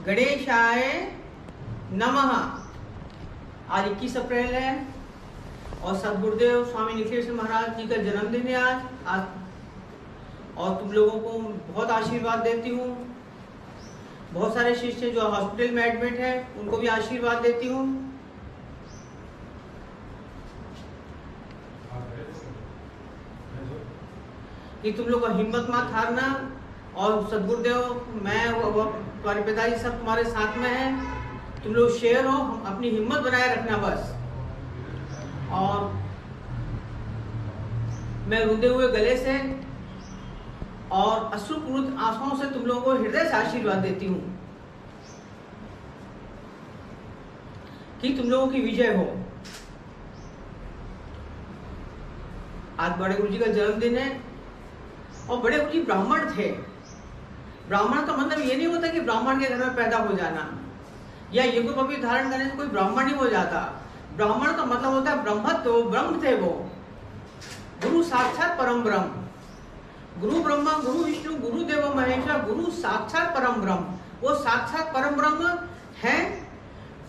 गणेशाय नमः। आज 21 अप्रैल है और सदगुरुदेव स्वामी निखिलेश महाराज जी का जन्मदिन है आज और तुम लोगों को बहुत आशीर्वाद देती हूँ। बहुत सारे शिष्य जो हॉस्पिटल में एडमिट है उनको भी आशीर्वाद देती हूँ। कि तुम लोग हिम्मत मत हारना और सदगुरुदेव मैं तुम्हारे पिताजी सब तुम्हारे साथ में हैं। तुम लोग शेयर हो, अपनी हिम्मत बनाए रखना बस। और मैं रुंधे हुए गले से और अश्रुपूरित आंसुओं से तुम लोगों को हृदय से आशीर्वाद देती हूँ कि तुम लोगों की विजय हो। आज बड़े गुरु जी का जन्मदिन है और बड़े गुरु जी ब्राह्मण थे। ब्राह्मण का मतलब ये नहीं होता कि ब्राह्मण के घर में पैदा हो जाना या यज्ञोपवीत धारण करने से कोई ब्राह्मण नहीं हो जाता। ब्राह्मण का मतलब होता है ब्रह्मत्व, ब्रह्म थे वो। गुरु साक्षात परम ब्रह्म, गुरु ब्रह्मा गुरु विष्णु गुरु देव महेश्वर, गुरु साक्षात परम ब्रह्म। वो साक्षात परम ब्रह्म है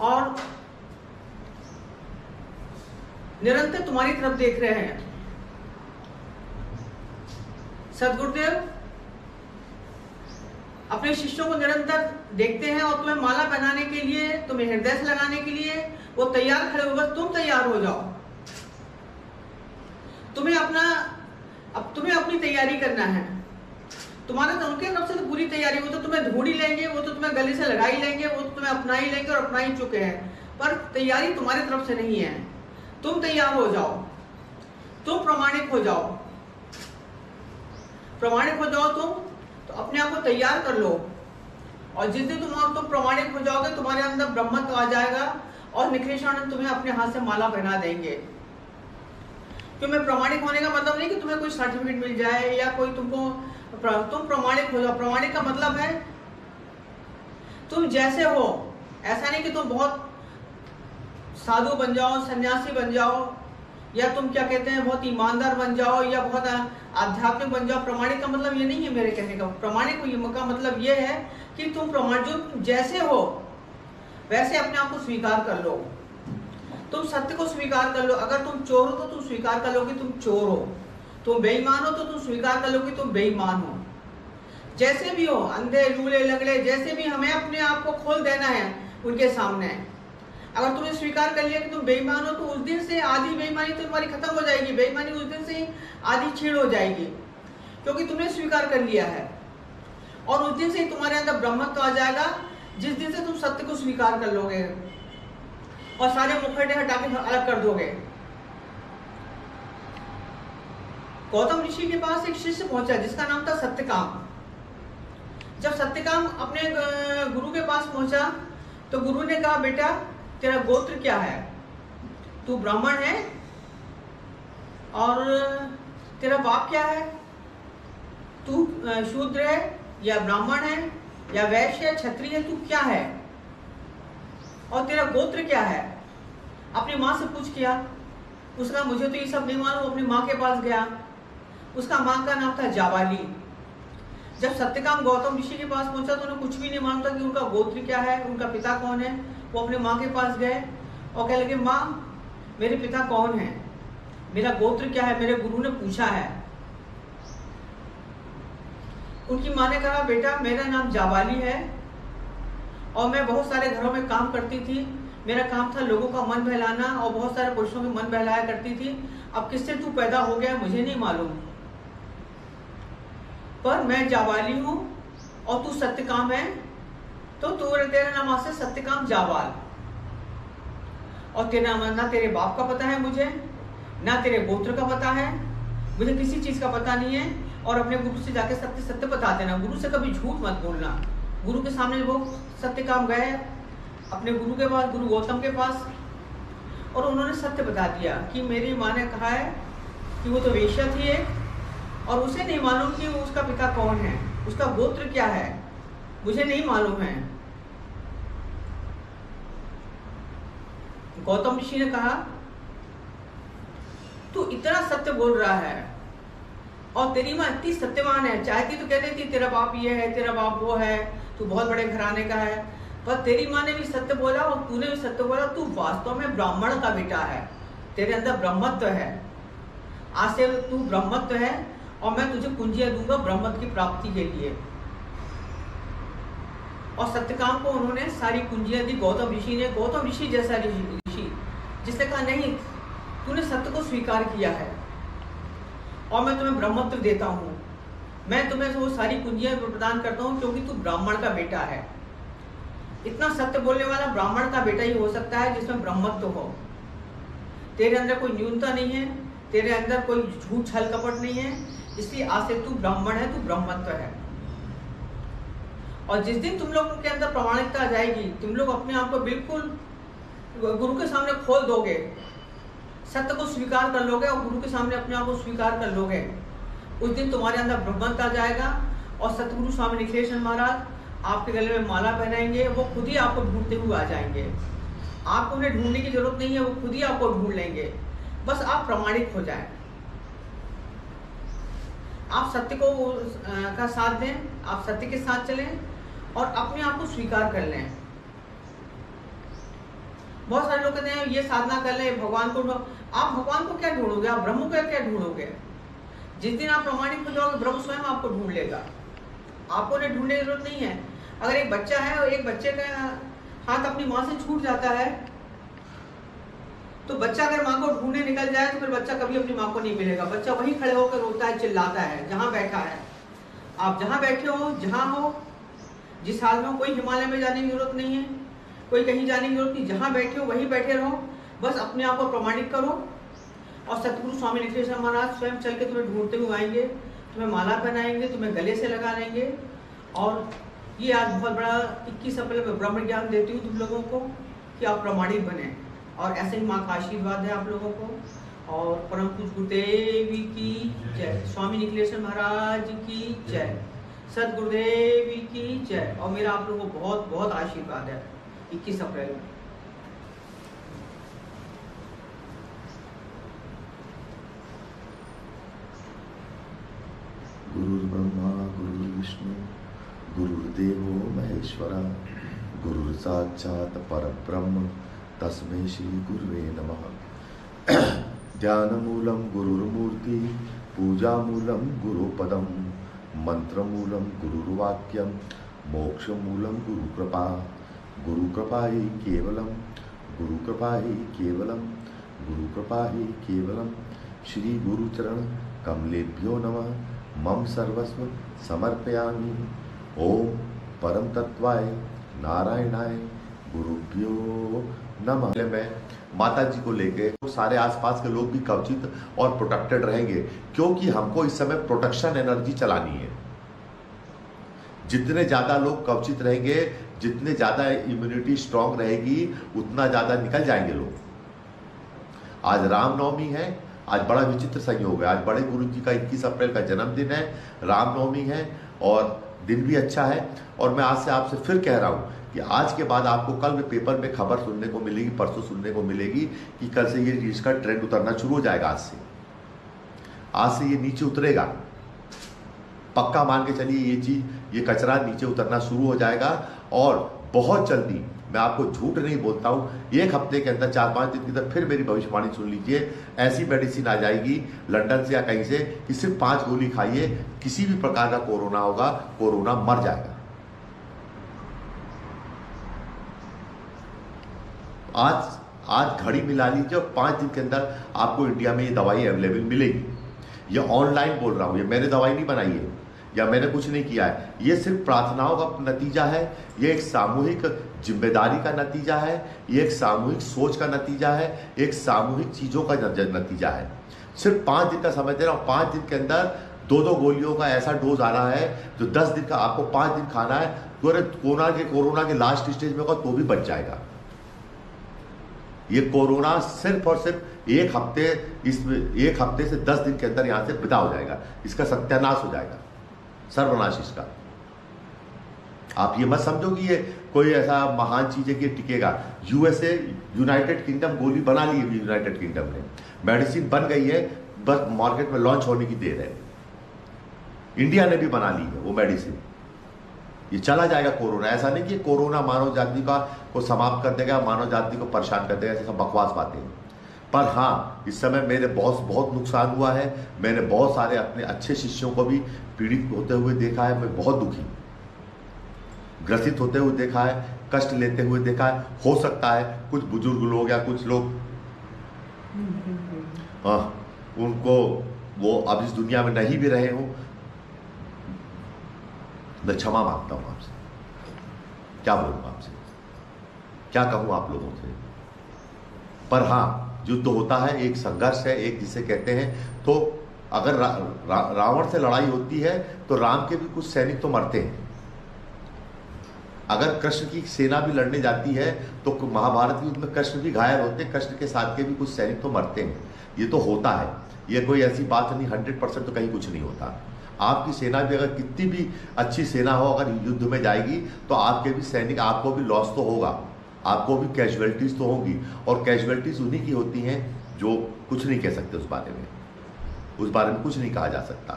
और निरंतर तुम्हारी तरफ देख रहे हैं। सदगुरुदेव अपने शिष्यों को निरंतर देखते हैं और तुम्हें माला पहनाने के लिए, तुम्हें हृदय से लगाने के लिए वो तैयार खड़े हो। बस तुम तैयार हो जाओ। तुम्हें अपनी तैयारी करना है। तुम्हारे तो उनके तरफ से तो पूरी तैयारी, वो तो तुम्हें ढूंढ ही लेंगे, वो तो तुम्हें गले से लगा ही लेंगे, वो तो तुम्हें अपना ही लेंगे और अपना ही चुके हैं। पर तैयारी तुम्हारी तरफ से नहीं है। तुम तैयार हो जाओ, तुम प्रमाणिक हो जाओ। प्रमाणिक हो जाओ तुम तो अपने आप को तैयार कर लो और जिस दिन तुम प्रमाणिक हो जाओगे तुम्हारे अंदर ब्रह्मत्व आ जाएगा और निखिलेशानंद तुम्हें अपने हाथ से माला पहना देंगे। क्योंकि प्रमाणिक होने का मतलब नहीं कि तुम्हें कोई सर्टिफिकेट मिल जाए या कोई तुम प्रमाणिक हो जाओ। प्रमाणिक का मतलब है तुम जैसे हो, ऐसा नहीं कि तुम बहुत साधु बन जाओ, सन्यासी बन जाओ या तुम क्या कहते हैं बहुत ईमानदार बन जाओ या बहुत आध्यात्मिक बन जाओ। प्रमाणिक का मतलब ये नहीं है मेरे कहने का। प्रमाणिक का मतलब ये है कि तुम जो जैसे हो वैसे अपने आप को स्वीकार कर लो। तुम सत्य को स्वीकार कर लो। अगर तुम चोर हो तो तुम स्वीकार कर लो कि तुम चोर हो। तुम बेईमान हो तो तुम स्वीकार कर लो कि तुम बेईमान हो। जैसे भी हो, अंधे लूले लगड़े जैसे भी, हमें अपने आप को खोल देना है उनके सामने। अगर तुमने स्वीकार कर लिया कि तुम बेईमान हो तो उस दिन से आधी बेईमानी तो तुम्हारी खत्म हो जाएगी। बेईमानी उस दिन से ही आधी छीड़ हो जाएगी क्योंकि तुमने स्वीकार कर लिया है। और उस दिन से ही तुम्हारे अंदर ब्रह्मत्व आ जाएगा जिस दिन से तुम सत्य को स्वीकार कर लोगे और सारे मुखौटे हटा के अलग कर दोगे। गौतम ऋषि के पास एक शिष्य पहुंचा जिसका नाम था सत्यकाम। जब सत्यकाम अपने गुरु के पास पहुंचा तो गुरु ने कहा, बेटा तेरा गोत्र क्या है? तू ब्राह्मण है और तेरा बाप क्या है? तू शूद्र है या ब्राह्मण है या वैश्य है, क्षत्रिय है, तू क्या है? और तेरा गोत्र क्या है? अपनी माँ से पूछ किया। उसका मुझे तो ये सब नहीं मालूम। अपनी माँ के पास गया। उसका माँ का नाम था जाबाली। जब सत्यकाम गौतम ऋषि के पास पहुंचा तो उन्हें कुछ भी नहीं मालूम था कि उनका गोत्र क्या है, उनका पिता कौन है। वो अपने माँ के पास गए और कहने लगे, माँ मेरे पिता कौन है, मेरा गोत्र क्या है, मेरे गुरु ने पूछा है। उनकी माँ ने कहा, बेटा मेरा नाम जाबाली है और मैं बहुत सारे घरों में काम करती थी। मेरा काम था लोगों का मन बहलाना और बहुत सारे पुरुषों के मन बहलाया करती थी। अब किससे तू पैदा हो गया मुझे नहीं मालूम, पर मैं जाबाली हूँ और तू सत्यकाम है तो तेरा नाम आज से सत्यकाम जाबाल। और तेरा ना तेरे बाप का पता है मुझे, ना तेरे गोत्र का पता है, मुझे किसी चीज का पता नहीं है। और अपने गुरु से जाके सत्य सत्य बता देना। गुरु से कभी झूठ मत बोलना। गुरु के सामने वो सत्यकाम गए अपने गुरु के पास, गुरु गौतम के पास, और उन्होंने सत्य बता दिया कि मेरी माँ ने कहा है कि वो तो वेश्या थी एक और उसे नहीं मालूम कि उसका पिता कौन है, उसका गोत्र क्या है, मुझे नहीं मालूम है। गौतम ऋषि ने कहा, तू इतना सत्य बोल रहा है और तेरी माँ इतनी सत्यवान है, चाहती तो कह देती तेरा बाप ये है, तेरा बाप वो है, तू बहुत बड़े घराने का है, पर तेरी माँ ने भी सत्य बोला और तूने भी सत्य बोला, तू वास्तव में ब्राह्मण का बेटा है, तेरे अंदर ब्रह्मत्व है। आज से तू ब्रह्मत्व है और मैं तुझे कुंजियां दूंगा ब्रह्मत्व की प्राप्ति के लिए। और सत्यकाम को उन्होंने सारी कुंजियां दी गौतम ऋषि ने। गौतम ऋषि जैसा ऋषि जिसने कहा नहीं, तूने सत्य को स्वीकार किया है और मैं तुम्हें ब्रह्मत्व देता हूँ, मैं तुम्हें वो सारी कुंजियां प्रदान करता हूँ क्योंकि तू ब्राह्मण का बेटा है। इतना सत्य बोलने वाला ब्राह्मण का बेटा ही हो सकता है जिसमें ब्रह्मत्व हो। तेरे अंदर कोई न्यूनता नहीं है, तेरे अंदर कोई झूठ छल कपट नहीं है, इसलिए आज से तू ब्राह्मण है, तू ब्रह्मत्व है। और जिस दिन तुम लोगों के अंदर प्रामाणिकता आ जाएगी, तुम लोग अपने आप को बिल्कुल गुरु के सामने खोल दोगे, सत्य को स्वीकार कर लोगे और गुरु के सामने अपने आप को स्वीकार कर लोगे, उस दिन तुम्हारे अंदर ब्रह्मत्व आ जाएगा। और सतगुरु स्वामी निखिलेश्वर महाराज आपके गले में माला पहनाएंगे, वो खुद ही आपको ढूंढते हुए आ जाएंगे। आपको उन्हें ढूंढने की जरूरत नहीं है, वो खुद ही आपको ढूंढ लेंगे, बस आप प्रमाणित हो जाएं। आप सत्य को का साथ दें, आप सत्य के साथ चलें और अपने आप को स्वीकार कर लें। बहुत सारे लोग कहते हैं ये साधना कर लें, भगवान को ढूंढो। आप भगवान को क्या ढूंढोगे, आप ब्रह्म को क्या ढूंढोगे? जिस दिन आप प्रमाणित हो जाओगे, ब्रह्म स्वयं आपको ढूंढ लेगा, आपको उन्हें ढूंढने की जरूरत नहीं है। अगर एक बच्चा है और एक बच्चे का हाथ अपनी माँ से छूट जाता है, तो बच्चा अगर माँ को ढूंढने निकल जाए तो फिर बच्चा कभी अपनी माँ को नहीं मिलेगा। बच्चा वहीं खड़े होकर रोता है, चिल्लाता है जहां बैठा है। आप जहां बैठे हो, जहां हो, जिस हाल में हो, कोई हिमालय में जाने की जरूरत नहीं है, कोई कहीं जाने की जरूरत नहीं। जहां बैठे हो वहीं बैठे रहो, बस अपने आप को प्रमाणित करो और सतगुरु स्वामी निखिलेश्वर महाराज स्वयं चल के तुम्हें ढूंढते हुए आएंगे, तुम्हें माला पहनाएंगे, तुम्हें गले से लगा लेंगे। और ये आज बहुत बड़ा 21 अप्रैल में ब्रह्म ज्ञान देती हूँ तुम लोगों को कि आप प्रमाणित बने। और ऐसे ही माँ का आशीर्वाद है आप लोगों को। और परम पूज्य गुरुदेव की जय, स्वामी निखिलेश्वर महाराज की जय, सदगुरुदेव की जय। और मेरा आप लोगों को बहुत बहुत आशीर्वाद है 21 अप्रैल में। गुरुर्ब्रह्मा गुरुर्विष्णु गुरुर्देवो महेश्वरा, गुरुर् साक्षात् परब्रह्म तस्मै श्री गुरुवे नमः। ध्यानमूलं गुरुर्मूर्ति, पूजामूलं गुरुपदं, मंत्रमूलं गुरुर्वाक्यं, मोक्षमूलं गुरुकृपा। गुरुकृपा हि केवलं, गुरुकृपा हि केवलं, गुरुकृपा हि केवलं। श्री गुरुचरण कमलेभ्यो नमः। मम सर्वस्व समर्पयामि। ओम परम तत्वाय नारायणाय गुरुभ्यो नमः। मैं माता जी को लेके तो सारे आसपास के लोग भी कवचित और प्रोटेक्टेड रहेंगे, क्योंकि हमको इस समय प्रोटेक्शन एनर्जी चलानी है। जितने ज्यादा लोग कवचित रहेंगे, जितने ज्यादा इम्यूनिटी स्ट्रांग रहेगी, उतना ज्यादा निकल जाएंगे लोग। आज रामनवमी है, आज बड़ा विचित्र संयोग है। आज बड़े गुरु जी का 21 अप्रैल का जन्मदिन है, रामनवमी है और दिन भी अच्छा है। और मैं आज से आपसे फिर कह रहा हूं कि आज के बाद आपको कल में पेपर में खबर सुनने को मिलेगी, परसों सुनने को मिलेगी कि कल से ये इसका ट्रेंड उतरना शुरू हो जाएगा। आज से ये नीचे उतरेगा, पक्का मान के चलिए। ये चीज, ये कचरा नीचे उतरना शुरू हो जाएगा और बहुत जल्दी, मैं आपको झूठ नहीं बोलता हूं, एक हफ्ते के अंदर 4-5 दिन के अंदर फिर मेरी भविष्यवाणी सुन लीजिए, ऐसी मेडिसिन आ जाएगी लंदन से या कहीं से कि सिर्फ 5 गोली खाइए, किसी भी प्रकार का कोरोना होगा, कोरोना मर जाएगा। आज घड़ी मिला लीजिए और 5 दिन के अंदर आपको इंडिया में ये दवाई अवेलेबल मिलेगी। ये ऑनलाइन बोल रहा हूं, ये मैंने दवाई नहीं बनाई है या मैंने कुछ नहीं किया है, ये सिर्फ प्रार्थनाओं का नतीजा है, ये एक सामूहिक जिम्मेदारी का नतीजा है, ये एक सामूहिक सोच का नतीजा है, एक सामूहिक चीजों का नतीजा है। सिर्फ 5 दिन का समय दे रहा हूं, 5 दिन के अंदर 2-2 गोलियों का ऐसा डोज आ रहा है जो 10 दिन का आपको 5 दिन खाना है, तो अगर कोरोना के लास्ट स्टेज में होगा तो भी बच जाएगा। ये कोरोना सिर्फ और सिर्फ एक हफ्ते से 10 दिन के अंदर यहां से विदा हो जाएगा, इसका सत्यानाश हो जाएगा, सर्वनाश इसका। आप ये मत समझो कि ये कोई ऐसा महान चीज है कि टिकेगा। यूएसए, यूनाइटेड किंगडम गोली बना ली है, यूनाइटेड किंगडम ने मेडिसिन बन गई है, बस मार्केट में लॉन्च होने की देर है। इंडिया ने भी बना ली है वो मेडिसिन, ये चला जाएगा कोरोना। ऐसा नहीं कि कोरोना मानव जाति को समाप्त कर देगा, मानव जाति को परेशान कर देगा, ऐसा सब बकवास बातें हैं। पर हाँ, इस समय मेरे बहुत नुकसान हुआ है। मैंने बहुत सारे अपने अच्छे शिष्यों को भी पीड़ित होते हुए देखा है। मैं बहुत दुखी, ग्रसित होते हुए देखा है, कष्ट लेते हुए देखा है। हो सकता है कुछ बुजुर्ग लोग या कुछ लोग उनको वो अब इस दुनिया में नहीं भी रहे हो, मैं क्षमा मांगता हूं आपसे। क्या बोलूं आपसे, क्या कहूं आप लोगों से। पर हाँ, युद्ध होता है, एक संघर्ष है, एक जिसे कहते हैं। तो अगर रावण से लड़ाई होती है तो राम के भी कुछ सैनिक तो मरते हैं। अगर कृष्ण की सेना भी लड़ने जाती है तो महाभारत युद्ध में कृष्ण भी घायल होते हैं, कृष्ण के साथ के भी कुछ सैनिक तो मरते हैं। ये तो होता है, ये कोई ऐसी बात नहीं। 100% तो कहीं कुछ नहीं होता। आपकी सेना भी अगर कितनी भी अच्छी सेना हो, अगर युद्ध में जाएगी तो आपके भी सैनिक, आपको भी लॉस तो होगा, आपको भी कैजुअलिटीज तो होंगी। और कैजुअलिटीज उन्हीं की होती हैं जो कुछ नहीं कह सकते उस बारे में, उस बारे में कुछ नहीं कहा जा सकता।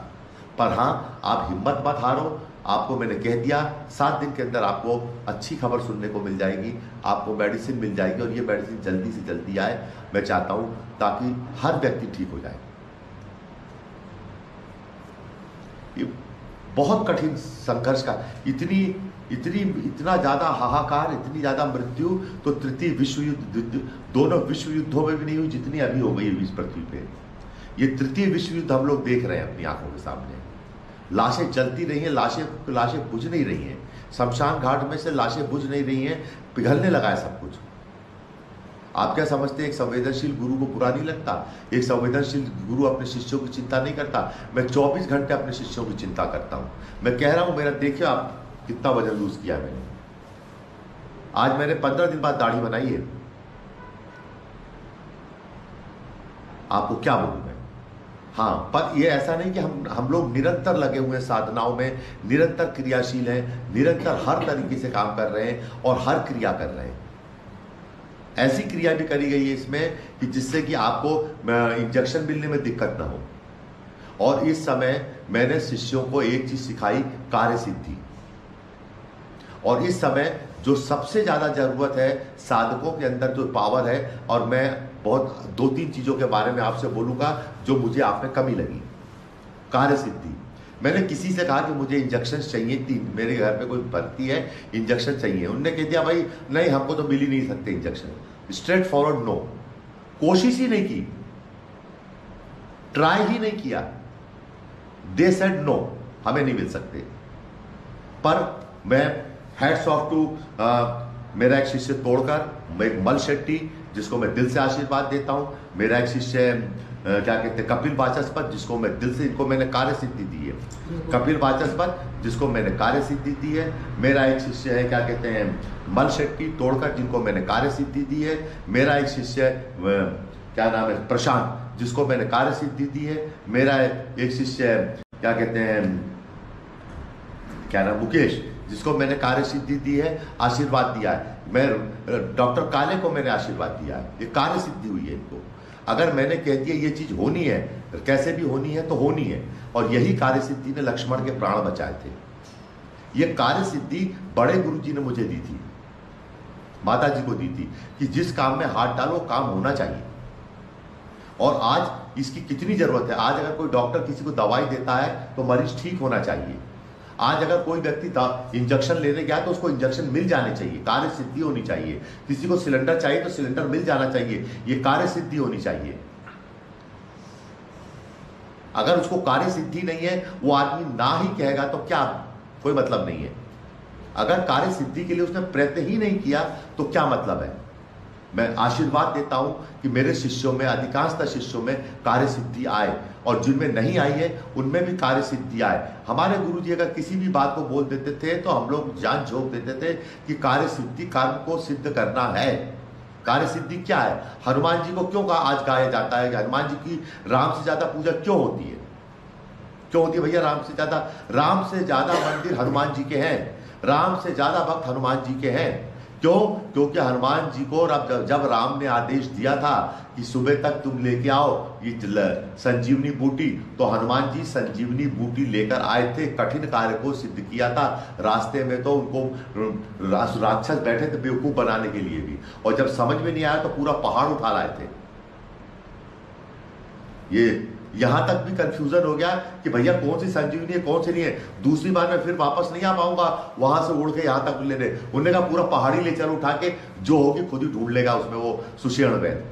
पर हाँ, आप हिम्मत मत हारो। आपको मैंने कह दिया 7 दिन के अंदर आपको अच्छी खबर सुनने को मिल जाएगी, आपको मेडिसिन मिल जाएगी। और ये मेडिसिन जल्दी से जल्दी आए, मैं चाहता हूं, ताकि हर व्यक्ति ठीक हो जाए। ये बहुत कठिन संघर्ष का, इतना ज्यादा हाहाकार, इतनी ज्यादा मृत्यु तो तृतीय विश्व युद्ध, दोनों विश्व युद्धों में भी नहीं हुई जितनी अभी हो गई इस पृथ्वी पे। ये तृतीय विश्व युद्ध हम लोग देख रहे हैं अपनी आंखों के सामने। लाशें जलती रही हैं, लाशें बुझ नहीं रही हैं। शमशान घाट में से लाशें बुझ नहीं रही हैं, पिघलने लगा है सब कुछ। आप क्या समझते हैं एक संवेदनशील गुरु को बुरा नहीं लगता? एक संवेदनशील गुरु अपने शिष्यों की चिंता नहीं करता? मैं 24 घंटे अपने शिष्यों की चिंता करता हूं। मैं कह रहा हूं, मेरा देखिए आप कितना वजन लूज किया मैंने। आज मैंने 15 दिन बाद दाढ़ी बनाई है। आपको क्या बोलूं मैं। हाँ, पर ये ऐसा नहीं कि हम लोग निरंतर लगे हुए हैं साधनाओं में, निरंतर क्रियाशील हैं, निरंतर हर तरीके से काम कर रहे हैं और हर क्रिया कर रहे हैं। ऐसी क्रिया भी करी गई है इसमें कि जिससे कि आपको इंजेक्शन मिलने में दिक्कत ना हो। और इस समय मैंने शिष्यों को एक चीज सिखाई, कार्य सिद्धि। और इस समय जो सबसे ज्यादा जरूरत है साधकों के अंदर जो पावर है, और मैं बहुत 2-3 चीजों के बारे में आपसे बोलूंगा जो मुझे आप में कमी लगी। कार्य सिद्धि, मैंने किसी से कहा कि मुझे इंजेक्शन चाहिए, 3 मेरे घर पे कोई भर्ती है, इंजेक्शन चाहिए। उनने कह दिया भाई नहीं, हमको तो मिल ही नहीं सकते इंजेक्शन। स्ट्रेट फॉरवर्ड नो, कोशिश ही नहीं की, ट्राई ही नहीं किया। दे सेड नो, हमें नहीं मिल सकते। पर मैं हैट्स ऑफ टू मेरा एक शिष्य तोड़कर, मैं मल शेट्टी जिसको मैं दिल से आशीर्वाद देता हूं, मेरा एक शिष्य क्या कहते हैं कपिल वाचस्पत, जिसको मैं दिल से, इनको मैंने कार्य सिद्धि दी है। कपिल वाचस्पत जिसको मैंने कार्य सिद्धि दी है। मेरा एक शिष्य है क्या कहते हैं मल शेट्टी तोड़कर, जिनको मैंने कार्य सिद्धि दी है। मेरा एक शिष्य क्या नाम है प्रशांत, जिसको मैंने कार्य सिद्धि दी है। मेरा एक शिष्य है क्या कहते हैं क्या नाम मुकेश, जिसको मैंने कार्य सिद्धि दी है, आशीर्वाद दिया है। मैं डॉक्टर काले को मैंने आशीर्वाद दिया है, ये कार्य सिद्धि हुई है इनको। अगर मैंने कह दिया ये चीज होनी है, कैसे भी होनी है तो होनी है। और यही कार्य सिद्धि ने लक्ष्मण के प्राण बचाए थे। ये कार्य सिद्धि बड़े गुरु जी ने मुझे दी थी, माता जी को दी थी, कि जिस काम में हाथ डालो काम होना चाहिए। और आज इसकी कितनी जरूरत है। आज अगर कोई डॉक्टर किसी को दवाई देता है तो मरीज ठीक होना चाहिए। आज अगर कोई व्यक्ति इंजेक्शन लेने गया तो उसको इंजेक्शन मिल जाने चाहिए, कार्य सिद्धि होनी चाहिए। किसी को सिलेंडर चाहिए तो सिलेंडर मिल जाना चाहिए, ये कार्य सिद्धि होनी चाहिए। अगर उसको कार्य सिद्धि नहीं है, वो आदमी ना ही कहेगा तो क्या, कोई मतलब नहीं है। अगर कार्य सिद्धि के लिए उसने प्रयत्न ही नहीं किया तो क्या मतलब है। मैं आशीर्वाद देता हूं कि मेरे शिष्यों में, अधिकांशतः शिष्यों में कार्य सिद्धि आए, और जिनमें नहीं आई है उनमें भी कार्य सिद्धि आए। हमारे गुरुजी अगर किसी भी बात को बोल देते थे तो हम लोग जान झोंक देते थे कि कार्य सिद्धि, कर्म को सिद्ध करना है। कार्य सिद्धि क्या है। हनुमान जी को क्यों आज गाया जाता है कि हनुमान जी की राम से ज्यादा पूजा क्यों होती है, क्यों होती है भैया। राम से ज्यादा मंदिर हनुमान जी के हैं, राम से ज्यादा भक्त हनुमान जी के हैं। क्यों? क्योंकि हनुमान जी को जब राम ने आदेश दिया था कि सुबह तक तुम लेके आओ ये संजीवनी बूटी, तो हनुमान जी संजीवनी बूटी लेकर आए थे, कठिन कार्य को सिद्ध किया था। रास्ते में तो उनको राक्षस बैठे थे बेवकूफ बनाने के लिए भी, और जब समझ में नहीं आया तो पूरा पहाड़ उठा लाए थे। ये यहां तक भी कंफ्यूजन हो गया कि भैया कौन सी संजीवनी है कौन सी नहीं है। दूसरी बार मैं फिर वापस नहीं आ पाऊंगा वहां से उड़ के यहां तक लेने। उन्होंने कहा पूरा पहाड़ी ले चल उठा के, जो होगी खुद ही ढूंढ लेगा उसमें वो सुषेण वैद,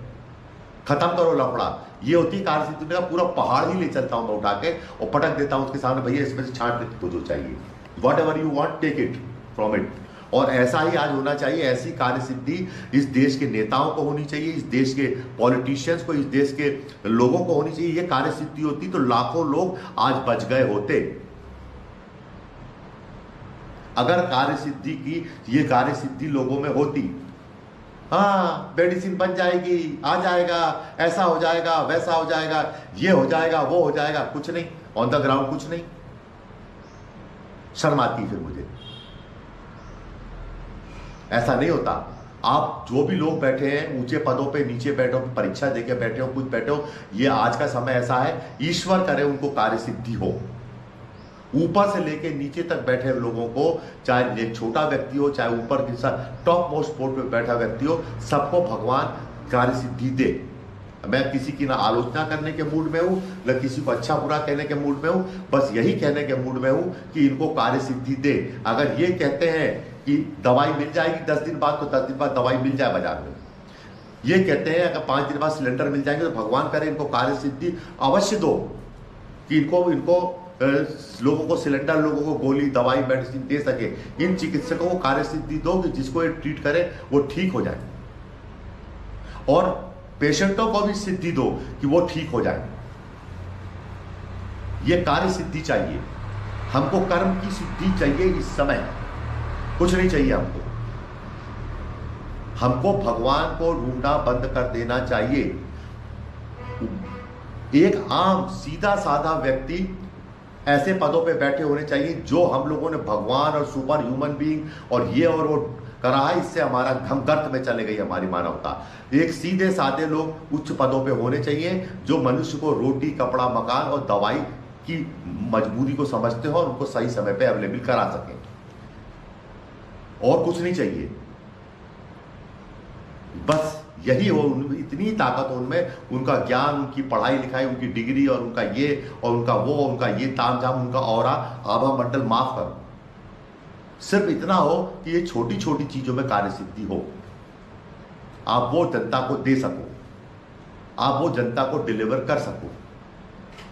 खत्म करो लफड़ा। ये होती है कार्य सिद्धि। पूरा पहाड़ ही ले चलता हूं मैं उठा के और पटक देता हूं उसके सामने, भैया इसमें से छांट दे तुझको जो चाहिए, whatever you want take it from it. और ऐसा ही आज होना चाहिए। ऐसी कार्य सिद्धि इस देश के नेताओं को होनी चाहिए, इस देश के पॉलिटिशियंस को, इस देश के लोगों को होनी चाहिए। ये कार्य सिद्धि होती तो लाखों लोग आज बच गए होते। अगर कार्य सिद्धि की ये कार्य सिद्धि लोगों में होती, हाँ मेडिसिन बन जाएगी, आ जाएगा, ऐसा हो जाएगा, वैसा हो जाएगा, ये हो जाएगा, वो हो जाएगा, कुछ नहीं, ऑन द ग्राउंड कुछ नहीं। शर्म आती फिर मुझे। ऐसा नहीं होता। आप जो भी लोग बैठे हैं ऊंचे पदों पे, नीचे बैठो, परीक्षा देके बैठे हो, कुछ बैठे हो, ये आज का समय ऐसा है, ईश्वर करे उनको कार्य सिद्धि हो। ऊपर से लेके नीचे तक बैठे लोगों को, चाहे एक छोटा व्यक्ति हो, चाहे ऊपर के साथ टॉप मोस्ट पोस्ट पे बैठा व्यक्ति हो, सबको भगवान कार्य सिद्धि दे। मैं किसी की ना आलोचना करने के मूड में हूं, न किसी को अच्छा बुरा कहने के मूड में हूं, बस यही कहने के मूड में हूं कि इनको कार्य सिद्धि दे। अगर ये कहते हैं कि दवाई मिल जाएगी 10 दिन बाद, तो 10 दिन बाद दवाई मिल जाए बाजार में। ये कहते हैं अगर 5 दिन बाद सिलेंडर मिल जाएंगे, तो भगवान करे इनको कार्य सिद्धि अवश्य दो कि इनको लोगों को सिलेंडर, लोगों को गोली, दवाई, मेडिसिन दे सके। इन चिकित्सकों को कार्य सिद्धि दो कि जिसको ये ट्रीट करे वो ठीक हो जाए, और पेशेंटों को भी सिद्धि दो कि वो ठीक हो जाए। ये कार्य सिद्धि चाहिए हमको, कर्म की सिद्धि चाहिए इस समय, कुछ नहीं चाहिए हमको। हमको भगवान को ढूंढना बंद कर देना चाहिए। एक आम सीधा साधा व्यक्ति ऐसे पदों पे बैठे होने चाहिए जो हम लोगों ने भगवान और सुपर ह्यूमन बीइंग और ये और वो करा है, इससे हमारा हम गर्त में चले गई हमारी मानवता। एक सीधे साधे लोग उच्च पदों पे होने चाहिए जो मनुष्य को रोटी, कपड़ा, मकान और दवाई की मजबूरी को समझते हो और उनको सही समय पे अवेलेबल करा सकें, और कुछ नहीं चाहिए। बस यही हो, इतनी ताकत हो उनमें, उनका ज्ञान, उनकी पढ़ाई लिखाई, उनकी डिग्री, और उनका ये और उनका वो, उनका ये तामझाम, उनका औरा, आभा मंडल माफ करो, सिर्फ इतना हो कि ये छोटी छोटी चीजों में कार्य सिद्धि हो। आप वो जनता को दे सको, आप वो जनता को डिलीवर कर सको।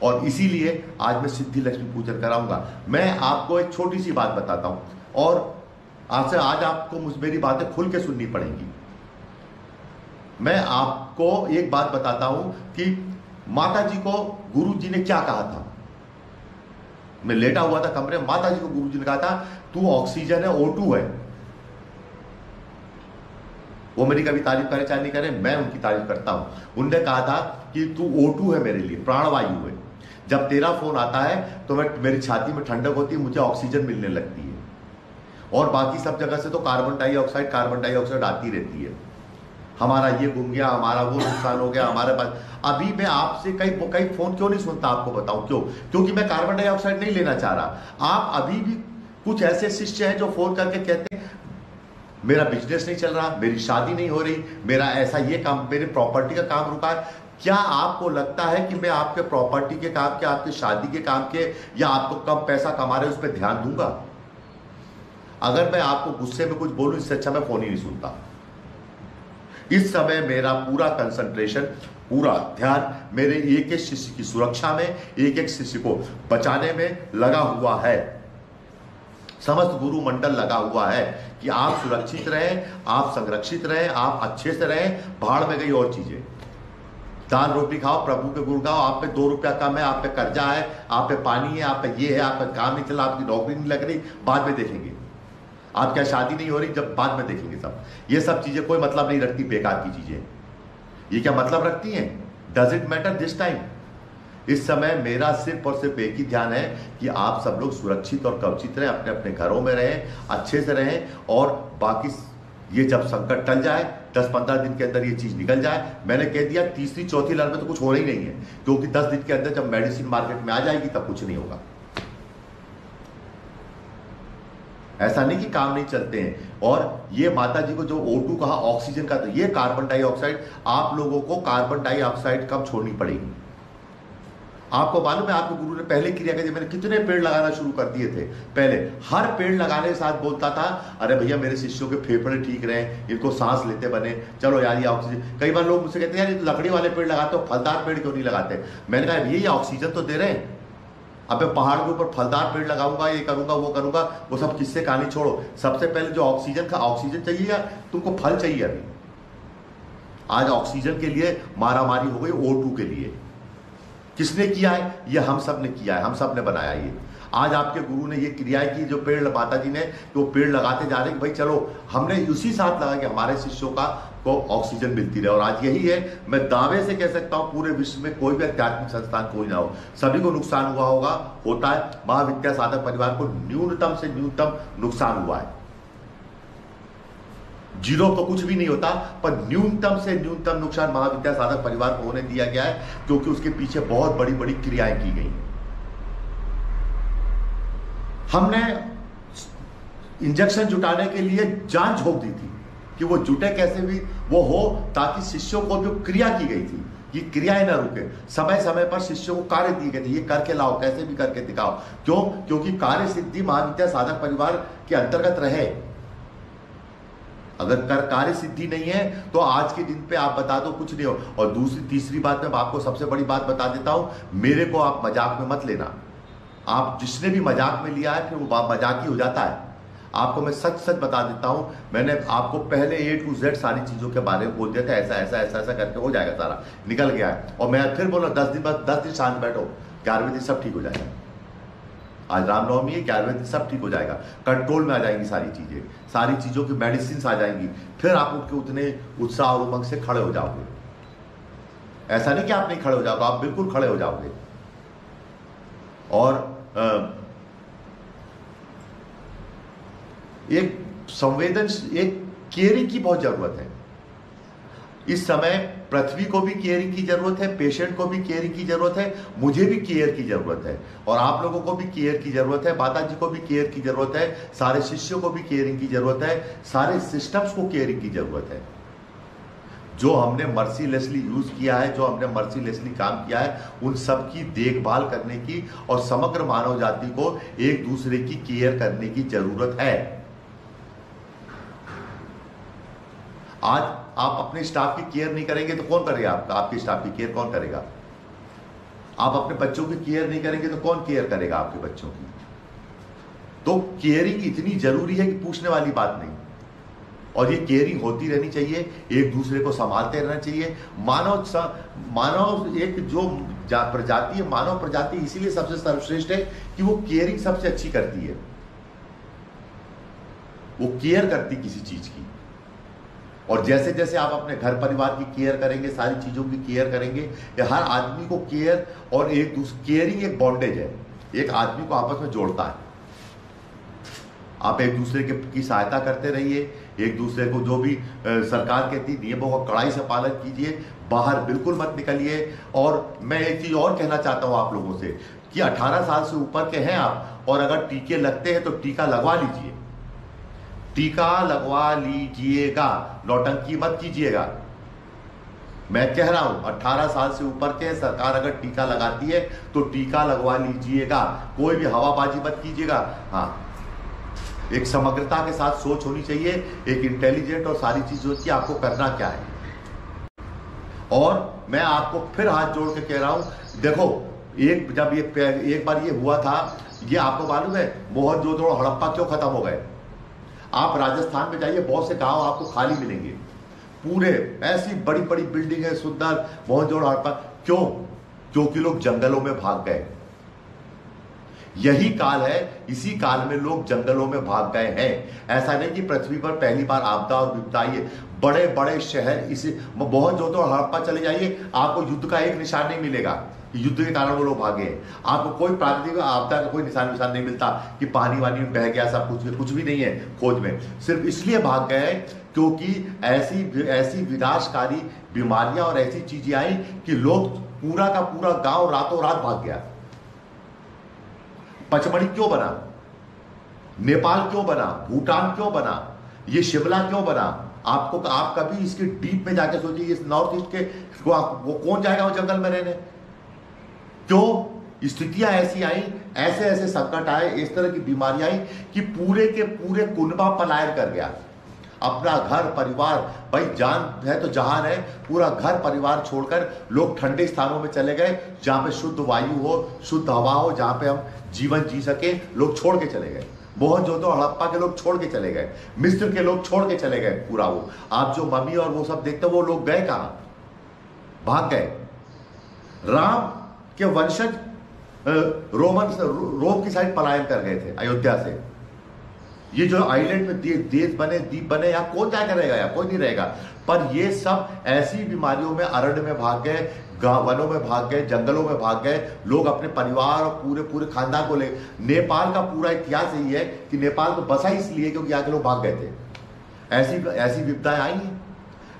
और इसीलिए आज मैं सिद्धि लक्ष्मी पूजन कराऊंगा। मैं आपको एक छोटी सी बात बताता हूं, और आज आपको मेरी बातें खुल के सुननी पड़ेंगी। मैं आपको एक बात बताता हूं कि माता जी को गुरु जी ने क्या कहा था। मैं लेटा हुआ था कमरे में, माता जी को गुरु जी ने कहा था तू ऑक्सीजन है, O2 है। वो मेरी कभी तारीफ करे चाहे नहीं करे, मैं उनकी तारीफ करता हूं। उनने कहा था कि तू O2 है मेरे लिए, प्राणवायु है। जब तेरा फोन आता है तो मेरी छाती में ठंडक होती है, मुझे ऑक्सीजन मिलने लगती है, और बाकी सब जगह से तो कार्बन डाइऑक्साइड आती रहती है। हमारा ये घूम गया, हमारा वो नुकसान हो गया, हमारे पास। अभी मैं आपसे कई फोन क्यों नहीं सुनता, आपको बताऊं क्यों? क्योंकि मैं कार्बन डाइऑक्साइड नहीं लेना चाह रहा। आप अभी भी कुछ ऐसे शिष्य हैं जो फोन करके कहते हैं मेरा बिजनेस नहीं चल रहा, मेरी शादी नहीं हो रही, मेरा ऐसा ये काम, मेरे प्रॉपर्टी का काम रुका है। क्या आपको लगता है कि मैं आपके प्रॉपर्टी के काम के, आपके शादी के काम के, या आपको कम पैसा कमा रहे उस पर ध्यान दूंगा? अगर मैं आपको गुस्से में कुछ बोलूं, इससे अच्छा मैं फोन ही नहीं सुनता। इस समय मेरा पूरा कंसंट्रेशन, पूरा ध्यान मेरे एक एक शिष्य की सुरक्षा में, एक एक शिष्य को बचाने में लगा हुआ है। समस्त गुरु मंडल लगा हुआ है कि आप सुरक्षित रहें, आप संरक्षित रहें, आप अच्छे से रहें। भाड़ में गई और चीजें, दाल रोटी खाओ, प्रभु के गुण गाओ। आप पे 2 रुपया कम है, आप पे कर्जा है, आप पे पानी है, आप पे ये है, आप पे काम नहीं चला, आपकी नौकरी नहीं लग रही, बाद में देखेंगे। आप क्या शादी नहीं हो रही, जब बाद में देखेंगे सब। ये सब चीजें कोई मतलब नहीं रखती, बेकार की चीजें। ये क्या मतलब रखती हैं? Does it matter this time? इस समय मेरा सिर्फ और सिर्फ एक ही ध्यान है कि आप सब लोग सुरक्षित और कवचित रहें, अपने अपने घरों में रहें, अच्छे से रहें, और बाकी ये जब संकट टल जाए, 10-15 दिन के अंदर ये चीज निकल जाए, मैंने कह दिया तीसरी चौथी लहर में तो कुछ होना ही नहीं है, क्योंकि 10 दिन के अंदर जब मेडिसिन मार्केट में आ जाएगी तब कुछ नहीं होगा। ऐसा नहीं कि काम नहीं चलते हैं। और ये माता जी को जो O2 कहा, ऑक्सीजन का, तो ये कार्बन डाइऑक्साइड, आप लोगों को कार्बन डाइऑक्साइड कब छोड़नी पड़ेगी? आपको मालूम है, आपके गुरु ने पहले क्रिया की, मैंने कितने पेड़ लगाना शुरू कर दिए थे। पहले हर पेड़ लगाने के साथ बोलता था, अरे भैया मेरे शिष्यों के फेफड़े ठीक रहे, इनको सांस लेते बने, चलो यार ये ऑक्सीजन। कई बार लोग मुझसे कहते हैं यार ये लकड़ी वाले पेड़ लगाते हो, फलदार पेड़ क्यों नहीं लगाते? मैंने कहा भैया ये ऑक्सीजन तो दे रहे हैं, अब मैं पहाड़ के ऊपर फलदार पेड़ लगाऊंगा, ये करूंगा वो करूंगा, वो सब किससे कहानी छोड़ो। सबसे पहले जो ऑक्सीजन का, ऑक्सीजन चाहिए या तुमको फल चाहिए? अभी आज ऑक्सीजन के लिए मारामारी हो गई, O2 के लिए। किसने किया है? ये हम सब ने किया है, हम सब ने बनाया। ये आज आपके गुरु ने ये क्रिया की, जो पेड़ माता जी ने वो पेड़ लगाते जा रहे हैं कि भाई चलो हमने उसी साथ लगा कि हमारे शिष्यों का को ऑक्सीजन मिलती रहे। और आज यही है, मैं दावे से कह सकता हूं पूरे विश्व में कोई भी आध्यात्मिक संस्थान कोई ना हो, सभी को नुकसान हुआ होगा, होता है। महाविद्या साधक परिवार को न्यूनतम से न्यूनतम नुकसान हुआ है। जीरो तो कुछ भी नहीं होता, पर न्यूनतम से न्यूनतम नुकसान महाविद्या साधक परिवार को होने दिया गया है, क्योंकि उसके पीछे बहुत बड़ी बड़ी क्रियाएं की गई। हमने इंजेक्शन जुटाने के लिए जान झोंक दी थी कि वो जुटे कैसे भी वो हो, ताकि शिष्यों को जो क्रिया की गई थी ये क्रियाएं ना रुके। समय समय पर शिष्यों को कार्य दिए गए थे, ये करके लाओ, कैसे भी करके दिखाओ। क्यों? क्योंकि कार्य सिद्धि महाविद्या साधक परिवार के अंतर्गत रहे। अगर कार्य सिद्धि नहीं है तो आज के दिन पे आप बता दो कुछ नहीं हो। और दूसरी तीसरी बात मैं आपको सबसे बड़ी बात बता देता हूं, मेरे को आप मजाक में मत लेना। आप जिसने भी मजाक में लिया है फिर वो मजाक ही हो जाता है। आपको मैं सच सच बता देता हूं, मैंने आपको पहले A to Z सारी चीजों के बारे में बोल दिया था, ऐसा ऐसा ऐसा ऐसा करके हो जाएगा, सारा निकल गया है। और मैं फिर बोला 10 दिन बाद 10 दिन शांत बैठो, 11वें दिन सब ठीक हो जाएगा। आज रामनवमी है, 11वें दिन सब ठीक हो जाएगा, कंट्रोल में आ जाएंगी सारी चीजें, सारी चीजों की मेडिसिन आ जाएंगी, फिर आप उनके उतने उत्साह और उमंग से खड़े हो जाओगे। ऐसा नहीं कि आप नहीं खड़े हो जाओगे, आप बिल्कुल खड़े हो जाओगे। और एक एक केयरिंग की बहुत जरूरत है इस समय। पृथ्वी को भी केयरिंग की जरूरत है, पेशेंट को भी केयरिंग की जरूरत है, मुझे भी केयर की जरूरत है, और आप लोगों को भी केयर की जरूरत है, माता जी को भी केयर की जरूरत है, सारे शिष्यों को भी केयरिंग की जरूरत है, सारे सिस्टम्स को केयरिंग की जरूरत है। जो हमने मर्सीलेसली यूज किया है, जो हमने मर्सीलेसली काम किया है, उन सब की देखभाल करने की और समग्र मानव जाति को एक दूसरे की केयर करने की जरूरत है। आज आप अपने स्टाफ की केयर नहीं करेंगे तो कौन करेगा? आपके स्टाफ की केयर कौन करेगा? आप अपने बच्चों की केयर नहीं करेंगे तो कौन केयर करेगा आपके बच्चों की? तो केयरिंग इतनी जरूरी है कि पूछने वाली बात नहीं। और ये केयरिंग होती रहनी चाहिए, एक दूसरे को संभालते रहना चाहिए। मानव एक जो प्रजाति है, मानव प्रजाति इसीलिए सबसे सर्वश्रेष्ठ है कि वो केयरिंग सबसे अच्छी करती है। वो केयर करती किसी चीज की। और जैसे जैसे आप अपने घर परिवार की केयर करेंगे, सारी चीजों की केयर करेंगे, हर आदमी को केयर और एक दूसरे केयरिंग एक बॉन्डेज है, एक आदमी को आपस में जोड़ता है। आप एक दूसरे की सहायता करते रहिए, एक दूसरे को जो भी सरकार कहती नियमों का कड़ाई से पालन कीजिए, बाहर बिल्कुल मत निकलिए। और मैं एक चीज और कहना चाहता हूं आप लोगों से कि 18 साल से ऊपर के हैं आप, और अगर टीके लगते हैं तो टीका लगवा लीजिए, टीका लगवा लीजिएगा, नौटंकी मत कीजिएगा। मैं कह रहा हूं 18 साल से ऊपर के सरकार अगर टीका लगाती है तो टीका लगवा लीजिएगा, कोई भी हवाबाजी मत कीजिएगा। हाँ, एक समग्रता के साथ सोच होनी चाहिए, एक इंटेलिजेंट और सारी चीजों की आपको करना क्या है। और मैं आपको फिर हाथ जोड़ के कह रहा हूं, देखो जब एक बार ये हुआ था, ये आपको मालूम है मोहनजोदड़ो हड़प्पा क्यों खत्म हो गए? आप राजस्थान में जाइए, बहुत से गांव आपको खाली मिलेंगे, पूरे ऐसी बड़ी बड़ी बिल्डिंग है सुंदर, मोहनजोदड़ो हड़प्पा। क्यों? क्योंकि लोग जंगलों में भाग गए। यही काल है, इसी काल में लोग जंगलों में भाग गए हैं। ऐसा नहीं कि पृथ्वी पर पहली बार आपदा और विपदा आई है। बड़े बड़े शहर, इसे मोहनजोदड़ो हड़प्पा चले जाइए, आपको युद्ध का एक निशान नहीं मिलेगा। युद्ध के कारण वो लोग भागे हैं। आपको कोई प्राकृतिक आपदा का कोई निशान नहीं मिलता कि पानी वानी में बह गया, सब कुछ भी नहीं है खोज में। सिर्फ इसलिए भाग गए क्योंकि ऐसी विनाशकारी बीमारियां और ऐसी चीजें आई कि लोग पूरा का पूरा गांव रातों रात भाग गया। पचमढ़ी क्यों बना, नेपाल क्यों बना, भूटान क्यों बना, ये शिमला क्यों बना? आप कभी इसके डीप में जाके सोचिए, इस नॉर्थ ईस्ट के वो कौन जाएगा वो जंगल में रहने? क्यों स्थितियां ऐसी आई, ऐसे संकट आए, इस तरह की बीमारियां आई कि पूरे के पूरे कुनबा पलायन कर गया। अपना घर परिवार, भाई जान है तो जहान है, पूरा घर परिवार छोड़कर लोग ठंडे स्थानों में चले गए जहां पे शुद्ध वायु हो, शुद्ध हवा हो, जहां पे हम जीवन जी सके, लोग छोड़ के चले गए। मोहनजोदड़ो हड़प्पा के लोग छोड़ के चले गए, मिस्र के लोग छोड़ के चले गए पूरा। वो आप जो मम्मी और वो सब देखते हो, वो लोग गए कहां? भाग गए। राम के वंशज रोम की साइड पलायन कर गए थे अयोध्या से। ये जो आइलैंड में देश बने, द्वीप बने, यहाँ कौन जाकर रहेगा? यहाँ कोई नहीं रहेगा। पर ये सब ऐसी बीमारियों में अरण्य में भाग गए, वनों में भाग गए, जंगलों में भाग गए लोग, अपने परिवार और पूरे खानदान को ले। नेपाल का पूरा इतिहास यही है कि नेपाल को बसा इसलिए क्योंकि यहाँ के लोग भाग गए थे। ऐसी विपदाएं आई हैं,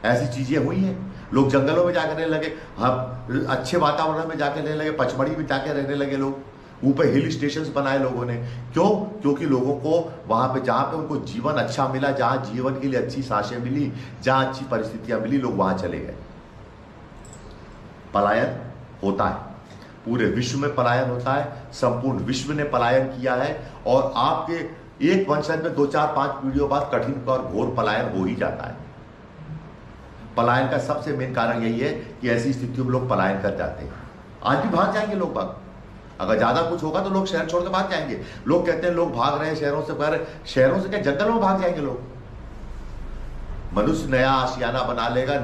ऐसी चीजें हुई हैं। लोग जंगलों में जाकर रहने लगे, हम अच्छे वातावरण में जाकर रहने लगे, पचमढ़ी में जाकर रहने लगे लोग, ऊपर हिल स्टेशंस बनाए लोगों ने। क्यों? क्योंकि लोगों को वहां पे, जहां पे उनको जीवन अच्छा मिला, जहां जीवन के लिए अच्छी सांसें मिली, जहां अच्छी परिस्थितियां मिली, लोग वहां चले गए। पलायन होता है, पूरे विश्व में पलायन होता है, संपूर्ण विश्व ने पलायन किया है। और आपके एक वंशज में 2, 4, 5 पीढ़ियों बाद कठिन और घोर पलायन हो ही जाता है। पलायन का सबसे मेन कारण यही है कि ऐसी स्थितियों में लोग पलायन कर जाते हैं। आज भी भाग जाएंगे लोग बाग, अगर ज्यादा कुछ होगा तो लोग शहर छोड़ के भाग जाएंगे। लोग कहते हैं लोग भाग रहे हैं शहरों से, पर शहरों से क्या, जंगलों में भाग जाएंगे लोग। मनुष्य नया आशियाना बना लेगा,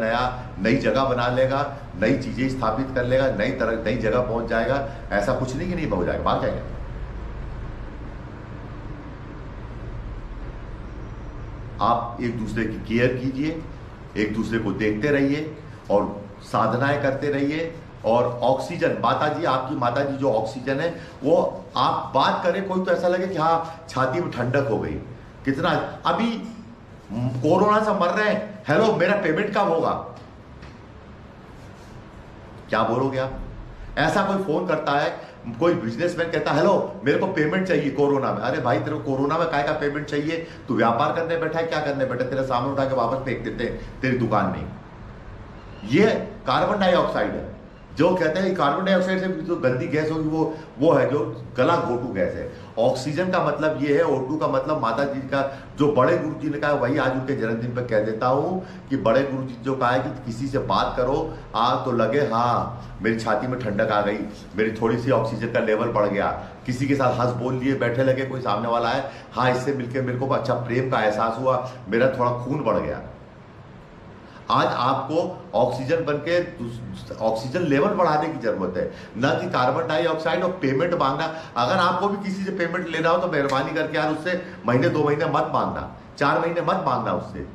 नई जगह बना लेगा, नई चीजें स्थापित कर लेगा, नई जगह पहुंच जाएगा। ऐसा कुछ नहीं कि नहीं पहुंच जाएगा, भाग जाएगा। आप एक दूसरे की केयर कीजिए, एक दूसरे को देखते रहिए और साधनाएं करते रहिए। और ऑक्सीजन, माताजी, आपकी माताजी जो ऑक्सीजन है, वो आप बात करें कोई तो ऐसा लगे कि हाँ छाती में ठंडक हो गई। कितना अभी कोरोना से मर रहे हैं, हेलो मेरा पेमेंट कब होगा? क्या बोलोगे आप? ऐसा कोई फोन करता है, कोई बिजनेसमैन कहता है हेलो मेरे को पेमेंट चाहिए कोरोना में। अरे भाई तेरे को कोरोना में काय का पेमेंट चाहिए? तू व्यापार करने बैठा है, क्या करने बैठा? तेरा सामान उठा के वापस फेंक देते हैं तेरी दुकान में। ये कार्बन डाइऑक्साइड है, जो कहते हैं कार्बन डाइऑक्साइड से जो गंदी गैस होगी वो है जो गला घोटू गैस है। ऑक्सीजन का मतलब ये है, O2 का मतलब माता जी का, जो बड़े गुरु जी ने कहा, वही आज उनके जन्मदिन पर कह देता हूं कि बड़े गुरु जी जो कहा है कि किसी से बात करो तो लगे हाँ मेरी छाती में ठंडक आ गई, मेरी थोड़ी सी ऑक्सीजन का लेवल बढ़ गया। किसी के साथ हंस बोल लिए बैठे लगे, कोई सामने वाला है, हाँ इससे मिलकर मेरे को अच्छा प्रेम का एहसास हुआ, मेरा थोड़ा खून बढ़ गया। आज आपको ऑक्सीजन बनके ऑक्सीजन लेवल बढ़ाने की जरूरत है, न कि कार्बन डाइऑक्साइड और पेमेंट मांगना। अगर आपको भी किसी से पेमेंट लेना हो तो मेहरबानी करके यार उससे महीने 2 महीने मत मांगना, 4 महीने मत मांगना उससे।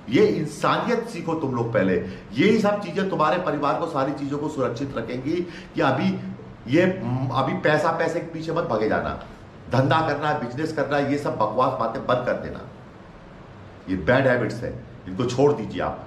ये इंसानियत सीखो तुम लोग पहले। यही सब चीजें तुम्हारे परिवार को, सारी चीजों को सुरक्षित रखेंगी कि अभी पैसे के पीछे मत भागे जाना। धंधा करना है, बिजनेस करना है, ये सब बकवास बातें बंद कर देना। ये बैड हैबिट्स है, इनको छोड़ दीजिए आप।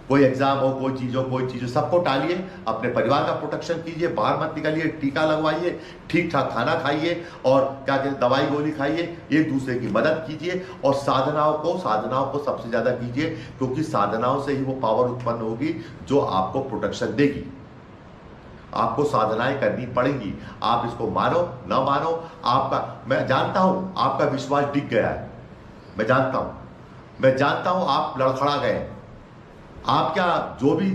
कोई एग्जाम हो, कोई चीज हो, सबको टालिए, अपने परिवार का प्रोटेक्शन कीजिए, बाहर मत निकलिए, टीका लगवाइए, ठीक ठाक खाना खाइए और क्या कहते दवाई गोली खाइए, एक दूसरे की मदद कीजिए और साधनाओं को सबसे ज्यादा कीजिए, क्योंकि साधनाओं से ही वो पावर उत्पन्न होगी जो आपको प्रोटेक्शन देगी। आपको साधनाएं करनी पड़ेंगी, आप इसको मानो ना मानो। मैं जानता हूं आपका विश्वास डिग गया है, मैं जानता हूं आप लड़खड़ा गए। आप क्या, जो भी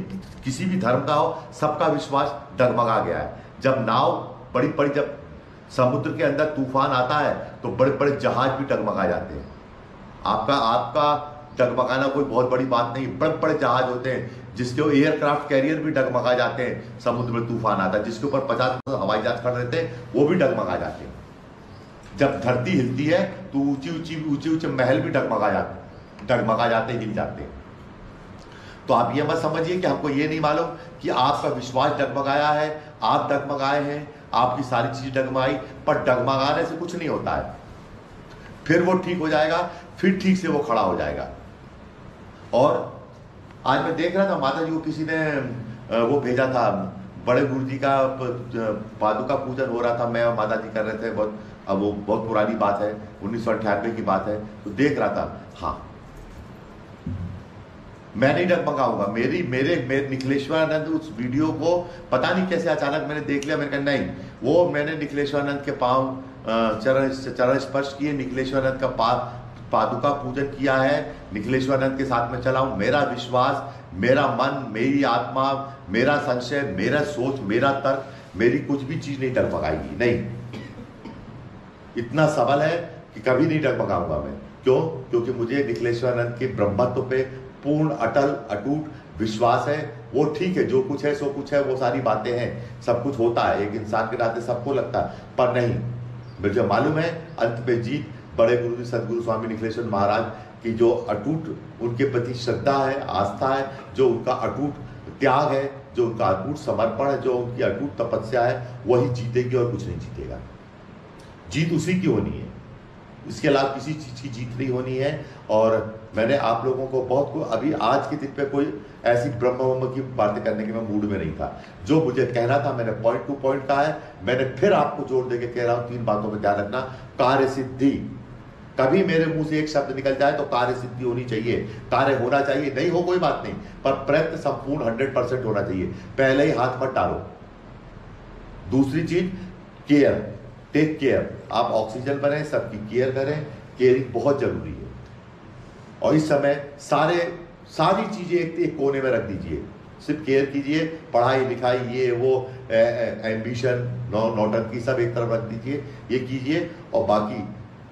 किसी भी धर्म का हो, सबका विश्वास डगमगा गया है। जब नाव जब समुद्र के अंदर तूफान आता है तो बड़े बड़े जहाज भी डगमगा जाते हैं। आपका डगमगाना कोई बहुत बड़ी बात नहीं। बड़े बड़े जहाज होते हैं जिसके एयरक्राफ्ट कैरियर भी डगमगा जाते हैं, समुद्र में तूफान आता है, जिसके ऊपर 50 हवाई जहाज खड़े रहते हैं, वो भी डगमगा जाते हैं। जब धरती हिलती है तो ऊंचे ऊंचे महल भी डगमगा जाते, हिल जाते हैं। तो आप ये मत समझिए कि हमको ये नहीं मालूम कि आपका विश्वास डगमगाया है, आप डगमगाए हैं, आपकी सारी चीज डगमगाई, पर डगमगाने से कुछ नहीं होता है। फिर वो ठीक हो जाएगा, फिर ठीक से वो खड़ा हो जाएगा। और आज मैं देख रहा था माता जी को किसी ने वो भेजा था, बड़े गुरु जी का पादुका पूजन हो रहा था, मैं और माता जी कर रहे थे। बहुत अब वो बहुत पुरानी बात है, 1998 की बात है। तो देख रहा था, हाँ मैं नहीं डगमगाऊंगा। मेरे निखिलेश्वरानंद उस वीडियो को पता नहीं कैसे अचानक मैंने देख लिया। मैंने कहा नहीं, वो मैंने निखिलेश्वरानंद के पांव चरण स्पर्श किए, निखिलेश्वरानंद का पादुका पूजन किया है, निखिलेश्वरानंद के साथ में चला हूं। मेरा विश्वास, मेरा मन, मेरी आत्मा, मेरा संशय, मेरा सोच, मेरा तर्क, मेरी कुछ भी चीज नहीं डगमगाएगी। नहीं, इतना सबल है कि कभी नहीं डगमगाऊंगा मैं। क्यों? क्योंकि मुझे निखिलेश्वरानंद के ब्रह्मत्व पे पूर्ण अटल अटूट विश्वास है। वो ठीक है, जो कुछ है सो कुछ है, वो सारी बातें हैं, सब कुछ होता है, एक इंसान के नाते सबको लगता है, पर नहीं, मुझे मालूम है अंत पे जीत बड़े गुरु जी सदगुरु स्वामी निखिलेश्वर महाराज की जो अटूट उनके प्रति श्रद्धा है, आस्था है, जो उनका अटूट त्याग है, जो उनका अटूट समर्पण है, जो उनकी अटूट तपस्या है, वही जीतेगी और कुछ नहीं जीतेगा। जीत उसी की होनी है, इसके अलावा किसी चीज की जीत नहीं होनी है। और मैंने आप लोगों को बहुत अभी आज के दिन पे कोई ऐसी ब्रह्म की बातें करने के मैं मूड में नहीं था। जो मुझे कहना था मैंने पॉइंट टू पॉइंट कहा है। मैंने फिर आपको जोर देके कह रहा हूं, 3 बातों पर ध्यान रखना। कार्य सिद्धि, कभी मेरे मुंह से एक शब्द निकल जाए तो कार्य सिद्धि होनी चाहिए, कार्य होना चाहिए, नहीं हो कोई बात नहीं, पर प्रयत्न संपूर्ण 100% होना चाहिए। पहले ही हाथ मत डालो। दूसरी चीज केयर, टेक केयर। आप ऑक्सीजन बने, सबकी केयर करें, केयरिंग बहुत जरूरी है। और इस समय सारी चीजें एक कोने में रख दीजिए, सिर्फ केयर कीजिए। पढ़ाई लिखाई ये वो एम्बिशन नौटंकी सब एक तरफ रख दीजिए, ये कीजिए। और बाकी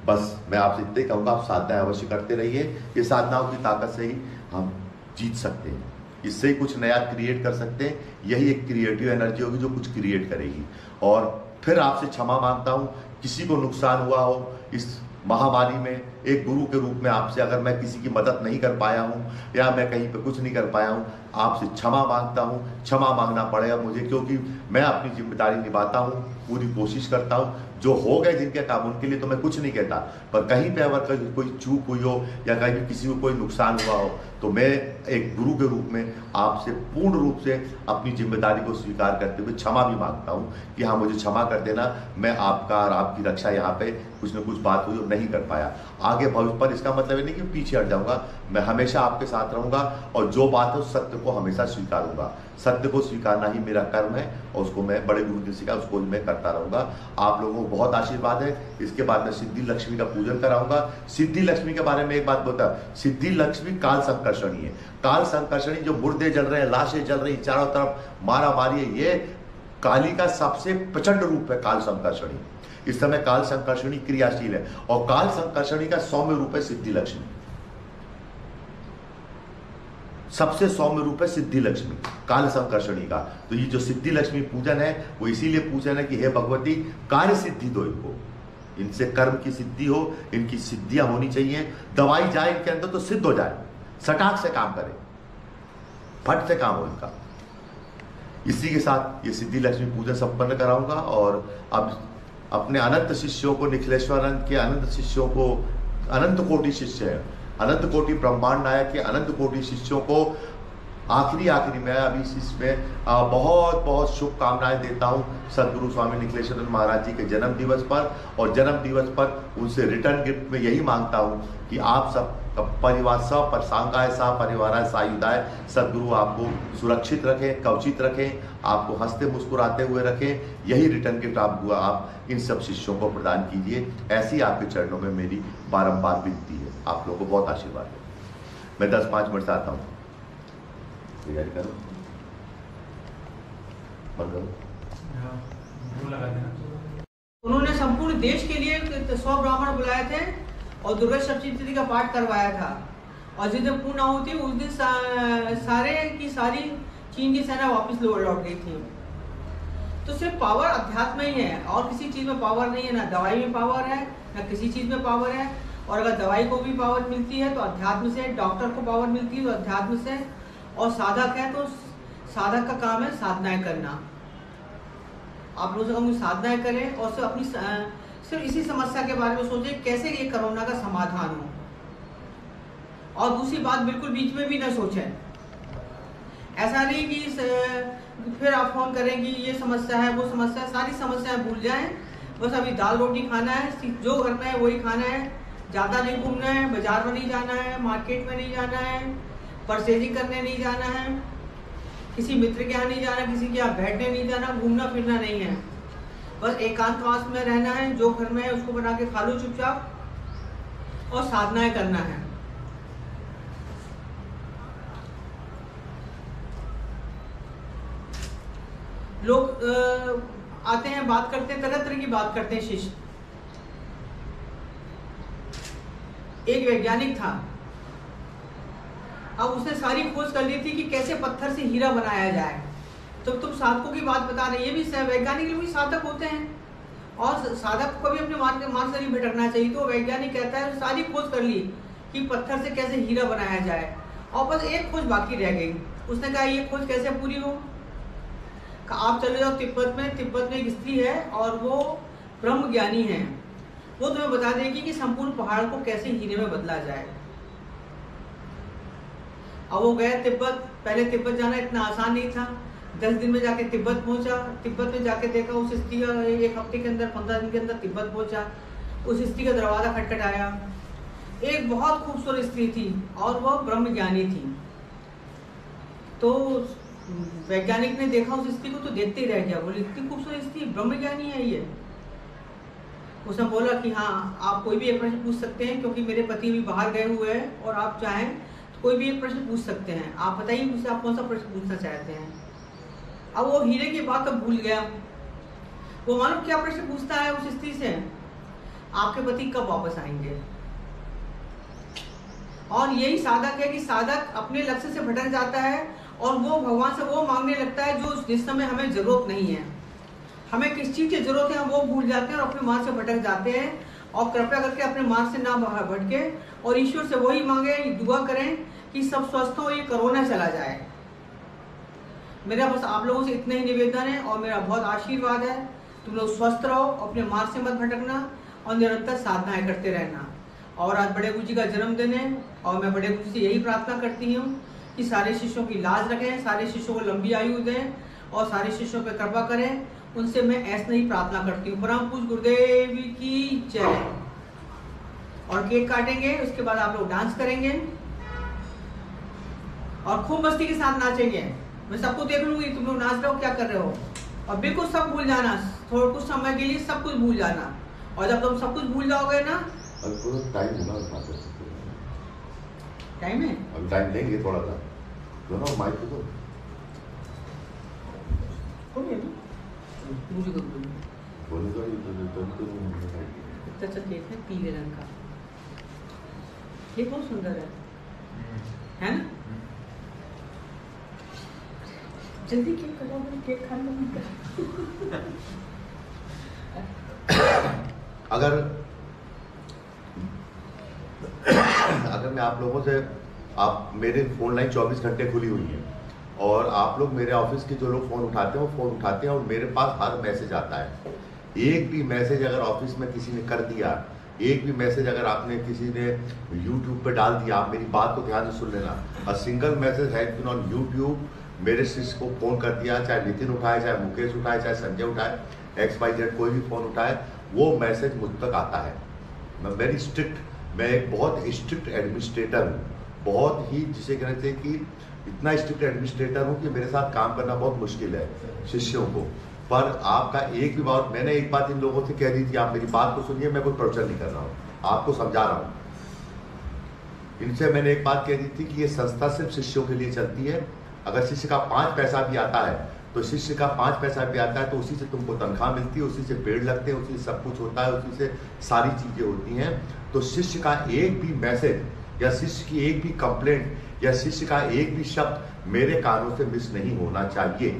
बस मैं आपसे इतने कहूँगा, आप साधनाएं अवश्य करते रहिए। ये साधनाओं की ताकत से ही हम जीत सकते हैं, इससे ही कुछ नया क्रिएट कर सकते हैं। यही एक क्रिएटिव एनर्जी होगी जो कुछ क्रिएट करेगी। और फिर आपसे क्षमा मांगता हूँ, किसी को नुकसान हुआ हो इस महामारी में, एक गुरु के रूप में आपसे अगर मैं किसी की मदद नहीं कर पाया हूँ या मैं कहीं पे कुछ नहीं कर पाया हूँ, आपसे क्षमा मांगता हूँ। क्षमा मांगना पड़ेगा मुझे, क्योंकि मैं अपनी जिम्मेदारी निभाता हूँ, पूरी कोशिश करता हूँ। जो हो गए जिनके काम, उनके लिए तो मैं कुछ नहीं कहता, पर कहीं पे अगर कोई चूक हुई हो या कहीं किसी को कोई नुकसान हुआ हो, तो मैं एक गुरु के रूप में आपसे पूर्ण रूप से अपनी जिम्मेदारी को स्वीकार करते हुए क्षमा भी मांगता हूँ कि हाँ मुझे क्षमा कर देना, मैं आपका और आपकी रक्षा यहाँ पे कुछ न कुछ बात हुई और नहीं कर पाया। आगे भविष्य पर इसका मतलब नहीं कि पीछे हट जाऊंगा, मैं हमेशा आपके साथ रहूंगा और जो बात है उस सत्य को हमेशा स्वीकारूंगा। सत्य को स्वीकारना ही मेरा कर्म है और उसको मैं बड़े गुरु जी से सिखाया, उसको मैं करता रहूंगा। आप लोगों को बहुत आशीर्वाद है। इसके बाद मैं सिद्धि लक्ष्मी का पूजन कराऊंगा। सिद्धि लक्ष्मी के बारे में एक बात बता, सिद्धि लक्ष्मी काल संकर्षणी है। काल संकर्षणी, जो मुर्दे जल रहे हैं, लाशें जल रही, चारों तरफ मारा मारी है, ये काली का सबसे प्रचंड रूप है काल संकर्षणी। इस समय काल संकर्षणी क्रियाशील है और काल संकर्षणी का सौम्य रूप है सिद्धि लक्ष्मी। सबसे सौम्य रूप है सिद्धि लक्ष्मी काल संकर्षणी का। तो ये जो सिद्धि लक्ष्मी पूजन है वो इसीलिए पूजन है कि हे भगवती कार्य सिद्धि दो इनको, इनसे कर्म की सिद्धि हो, इनकी सिद्धियां होनी चाहिए। दवाई जाए इनके अंदर तो सिद्ध हो जाए, सटाक से काम करे, फट से काम हो इनका। इसी के साथ ये सिद्धि लक्ष्मी पूजन संपन्न कराऊंगा। और अब अपने अनंत शिष्यों को, निखिलेश्वरानंद के अनंत शिष्यों को, अनंत कोटि शिष्य है, अनंत कोटि ब्रह्मांड नायक के अनंत कोटि शिष्यों को आखिरी में अभी इसमें बहुत बहुत शुभकामनाएं देता हूं सदगुरु स्वामी निखिलेश्वरानंद महाराज जी के जन्म दिवस पर। और जन्म दिवस पर उनसे रिटर्न गिफ्ट में यही मांगता हूं कि आप सब परिवार सब पर सांगाय सा परिवार सायुधाय, सदगुरु आपको सुरक्षित रखें, कवचित रखें, आपको हंसते मुस्कुराते हुए रखें। यही रिटर्न गिफ्ट आप इन सब शिष्यों को प्रदान कीजिए। ऐसी आपके चरणों में मेरी बारंबार विनती है। आप लोगों को बहुत आशीर्वाद है। मैं 10-5 मिनट से आता हूँ, तैयारी करो, बंद करो। उन्होंने संपूर्ण देश के लिए 100 ब्राह्मण बुलाए थे और दुर्गा सप्तशती का पाठ करवाया था। और जिस दिन पूर्ण आहुति उस दिन सारे की सारी चीन की सेना वापस लौट गई थी। तो सिर्फ पावर अध्यात्म ही है और किसी चीज में पावर नहीं है। ना दवाई में पावर है, ना किसी चीज में पावर है। और अगर दवाई को भी पावर मिलती है तो अध्यात्म से, डॉक्टर को पावर मिलती है तो अध्यात्म से, और साधक है तो साधक का काम है साधनाएं करना। आप लोगों से कहूँगी साधनाएं करें और सिर्फ अपनी सिर्फ इसी समस्या के बारे में सोचें कैसे ये कोरोना का समाधान हो, और दूसरी बात बिल्कुल बीच में भी ना सोचें। ऐसा नहीं कि फिर आप फोन करेंगी ये समस्या है वो समस्या है, सारी समस्याएं भूल जाएं। बस अभी दाल रोटी खाना है, जो घर में है वही खाना है, ज़्यादा नहीं घूमना है, बाजार में नहीं जाना है, मार्केट में नहीं जाना है, परचेजिंग करने नहीं जाना है, किसी मित्र के यहाँ नहीं जाना, किसी के यहाँ बैठने नहीं जाना, घूमना फिरना नहीं है। बस एकांतवास में रहना है, जो घर में है उसको बना के खा लो चुपचाप, और साधनाएं करना है। लोग आते हैं, बात करते हैं, तरह तरह की बात करते हैं। शिष्य एक वैज्ञानिक था, अब उसने सारी खोज कर ली थी कि कैसे पत्थर से हीरा बनाया जाए। तो तुम साधकों की बात बता रहे, ये भी वैज्ञानिक लोग भी साधक होते हैं, और साधक को भी अपने मार्ग से नहीं भटकना चाहिए। तो वैज्ञानिक कहता है सारी खोज कर ली कि पत्थर से कैसे हीरा बनाया जाए, और बस एक खोज बाकी रह गई। उसने कहा ये खोज कैसे पूरी हो? आप चले जाओ तिब्बत में एक स्त्री है और वो ब्रह्म ज्ञानी है, वो तुम्हें बता देगी कि संपूर्ण पहाड़ को कैसे हीरे में बदला जाए। अब वो गए तिब्बत। पहले तिब्बत जाना इतना आसान नहीं था, 10 दिन में जाके तिब्बत पहुंचा। तिब्बत में जाके देखा उस स्त्री का, 1 हफ्ते के अंदर 15 दिन के अंदर तिब्बत पहुंचा। उस स्त्री का दरवाजा खटखटाया, एक बहुत खूबसूरत स्त्री थी और वह ब्रह्म ज्ञानी थी। तो वैज्ञानिक ने देखा उस स्त्री को तो देखते ही रह गया, बोले इतनी खूबसूरत स्त्री, ब्रह्म ज्ञानी है ये। उसने बोला कि हाँ आप कोई भी एक प्रश्न पूछ सकते हैं, क्योंकि मेरे पति भी बाहर गए हुए हैं और आप चाहें तो कोई भी एक प्रश्न पूछ सकते हैं। आप बताइए मुझसे आप कौन सा प्रश्न पूछना चाहते हैं। अब वो हीरे की बात अब भूल गया। वो मालूम क्या प्रश्न पूछता है उस स्त्री से, आपके पति कब वापस आएंगे। और यही साधक है कि साधक अपने लक्ष्य से भटक जाता है और वो भगवान से वो मांगने लगता है जो जिस समय हमें जरूरत नहीं है। हमें किस चीज की जरूरत है हम वो भूल जाते हैं और अपने मार्ग से भटक जाते हैं। और कृपया करके अपने मार्ग से ना भटके और ईश्वर से वही मांगे, दुआ करें कि सब स्वस्थ हो, ये कोरोना चला जाए। मेरा बस आप लोगों से इतना ही निवेदन है और मेरा बहुत आशीर्वाद है। तुम लोग स्वस्थ रहो, अपने मार्ग से मत भटकना और निरंतर साधनाएं करते रहना। और आज बड़े गुरु जी का जन्मदिन है और मैं बड़े गुरु से यही प्रार्थना करती हूँ कि सारे शिष्यों की लाज रखें, सारे शिष्यों को लंबी आयु दें और सारे शिष्यों पर कृपा करें। उनसे मैं ऐसा ही प्रार्थना करती हूँ। परम पूज्य गुरुदेव की जय। और केक काटेंगे, उसके बाद आप लोग डांस करेंगे और खूब मस्ती के साथ नाचेंगे। मैं सबको देख लूंगी तुम लोग नाच रहे हो क्या कर रहे हो, और बिल्कुल सब भूल जाना, थोड़ा कुछ समय के लिए सब कुछ भूल जाना। और जब तुम सब कुछ भूल जाओगे ना, टाइम है, अभी टाइम देंगे थोड़ा सा, दोनों माइक को मुझे को बोले तो इतना अच्छा केक है पीले रंग का, ये बहुत सुंदर है ना। जल्दी केक करो, केक खाने में अगर मैं आप लोगों से, आप मेरे फोन लाइन 24 घंटे खुली हुई है और आप लोग मेरे ऑफिस के जो लोग फोन उठाते हैं वो फोन उठाते हैं और मेरे पास हर मैसेज आता है। एक भी मैसेज अगर ऑफिस में किसी ने कर दिया, एक भी मैसेज अगर आपने किसी ने यूट्यूब पे डाल दिया, आप मेरी बात को ध्यान से सुन लेना। A single message has been on YouTube, मेरे शिष्य को फोन कर दिया, चाहे नितिन उठाए, चाहे मुकेश उठाए, चाहे संजय उठाए, XYZ कोई भी फोन उठाए, वो मैसेज मुझ तक आता है। मैं वेरी स्ट्रिक्ट, मैं एक बहुत स्ट्रिक्ट एडमिनिस्ट्रेटर हूँ, बहुत ही जिसे कहना चाहिए कि इतना स्ट्रिक्ट एडमिनिस्ट्रेटर हूँ कि मेरे साथ काम करना बहुत मुश्किल है शिष्यों को। पर आपका एक भी बात, मैंने एक बात इन लोगों से कह दी थी, आप मेरी बात को सुनिए, मैं कोई प्रवचन नहीं कर रहा हूँ, आपको समझा रहा हूँ। इनसे मैंने एक बात कह दी थी कि ये संस्था सिर्फ शिष्यों के लिए चलती है। अगर शिष्य का 5 पैसा भी आता है तो शिष्य का 5 पैसा भी आता है तो उसी से तुमको तनख्वाह मिलती है, उसी से पेड़ लगते हैं, उसी से सब कुछ होता है, उसी से सारी चीजें होती हैं। तो शिष्य का एक भी मैसेज या शिष्य की एक भी कंप्लेंट या शिष्य का एक भी शब्द मेरे कानों से मिस नहीं होना चाहिए।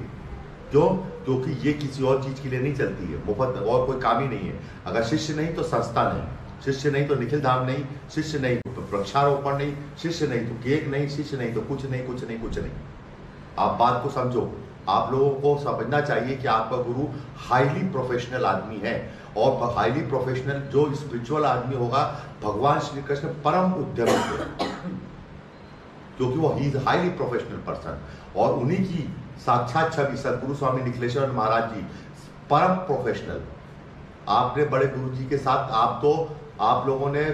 क्यों? क्योंकि ये किसी और चीज के लिए नहीं चलती है, मुफ्त और कोई काम ही नहीं है। अगर शिष्य नहीं तो संस्था नहीं, शिष्य नहीं तो निखिल धाम नहीं, शिष्य नहीं तो वृक्षारोपण नहीं, शिष्य नहीं तो केक नहीं, शिष्य नहीं तो कुछ नहीं, कुछ नहीं, कुछ नहीं। आप बात को समझो। आप लोगों को समझना चाहिए कि आपका गुरु हाईली प्रोफेशनल आदमी है, और हाईली प्रोफेशनल जो स्पिरिचुअल आदमी होगा, भगवान श्री कृष्ण परम उद्यमी थे, क्योंकि वो he is highly professional person. और उन्हीं की साक्षात छवि सदगुरु स्वामी निखिलेश्वर महाराज जी, परम प्रोफेशनल। आपने बड़े गुरु जी के साथ, आप लोगों ने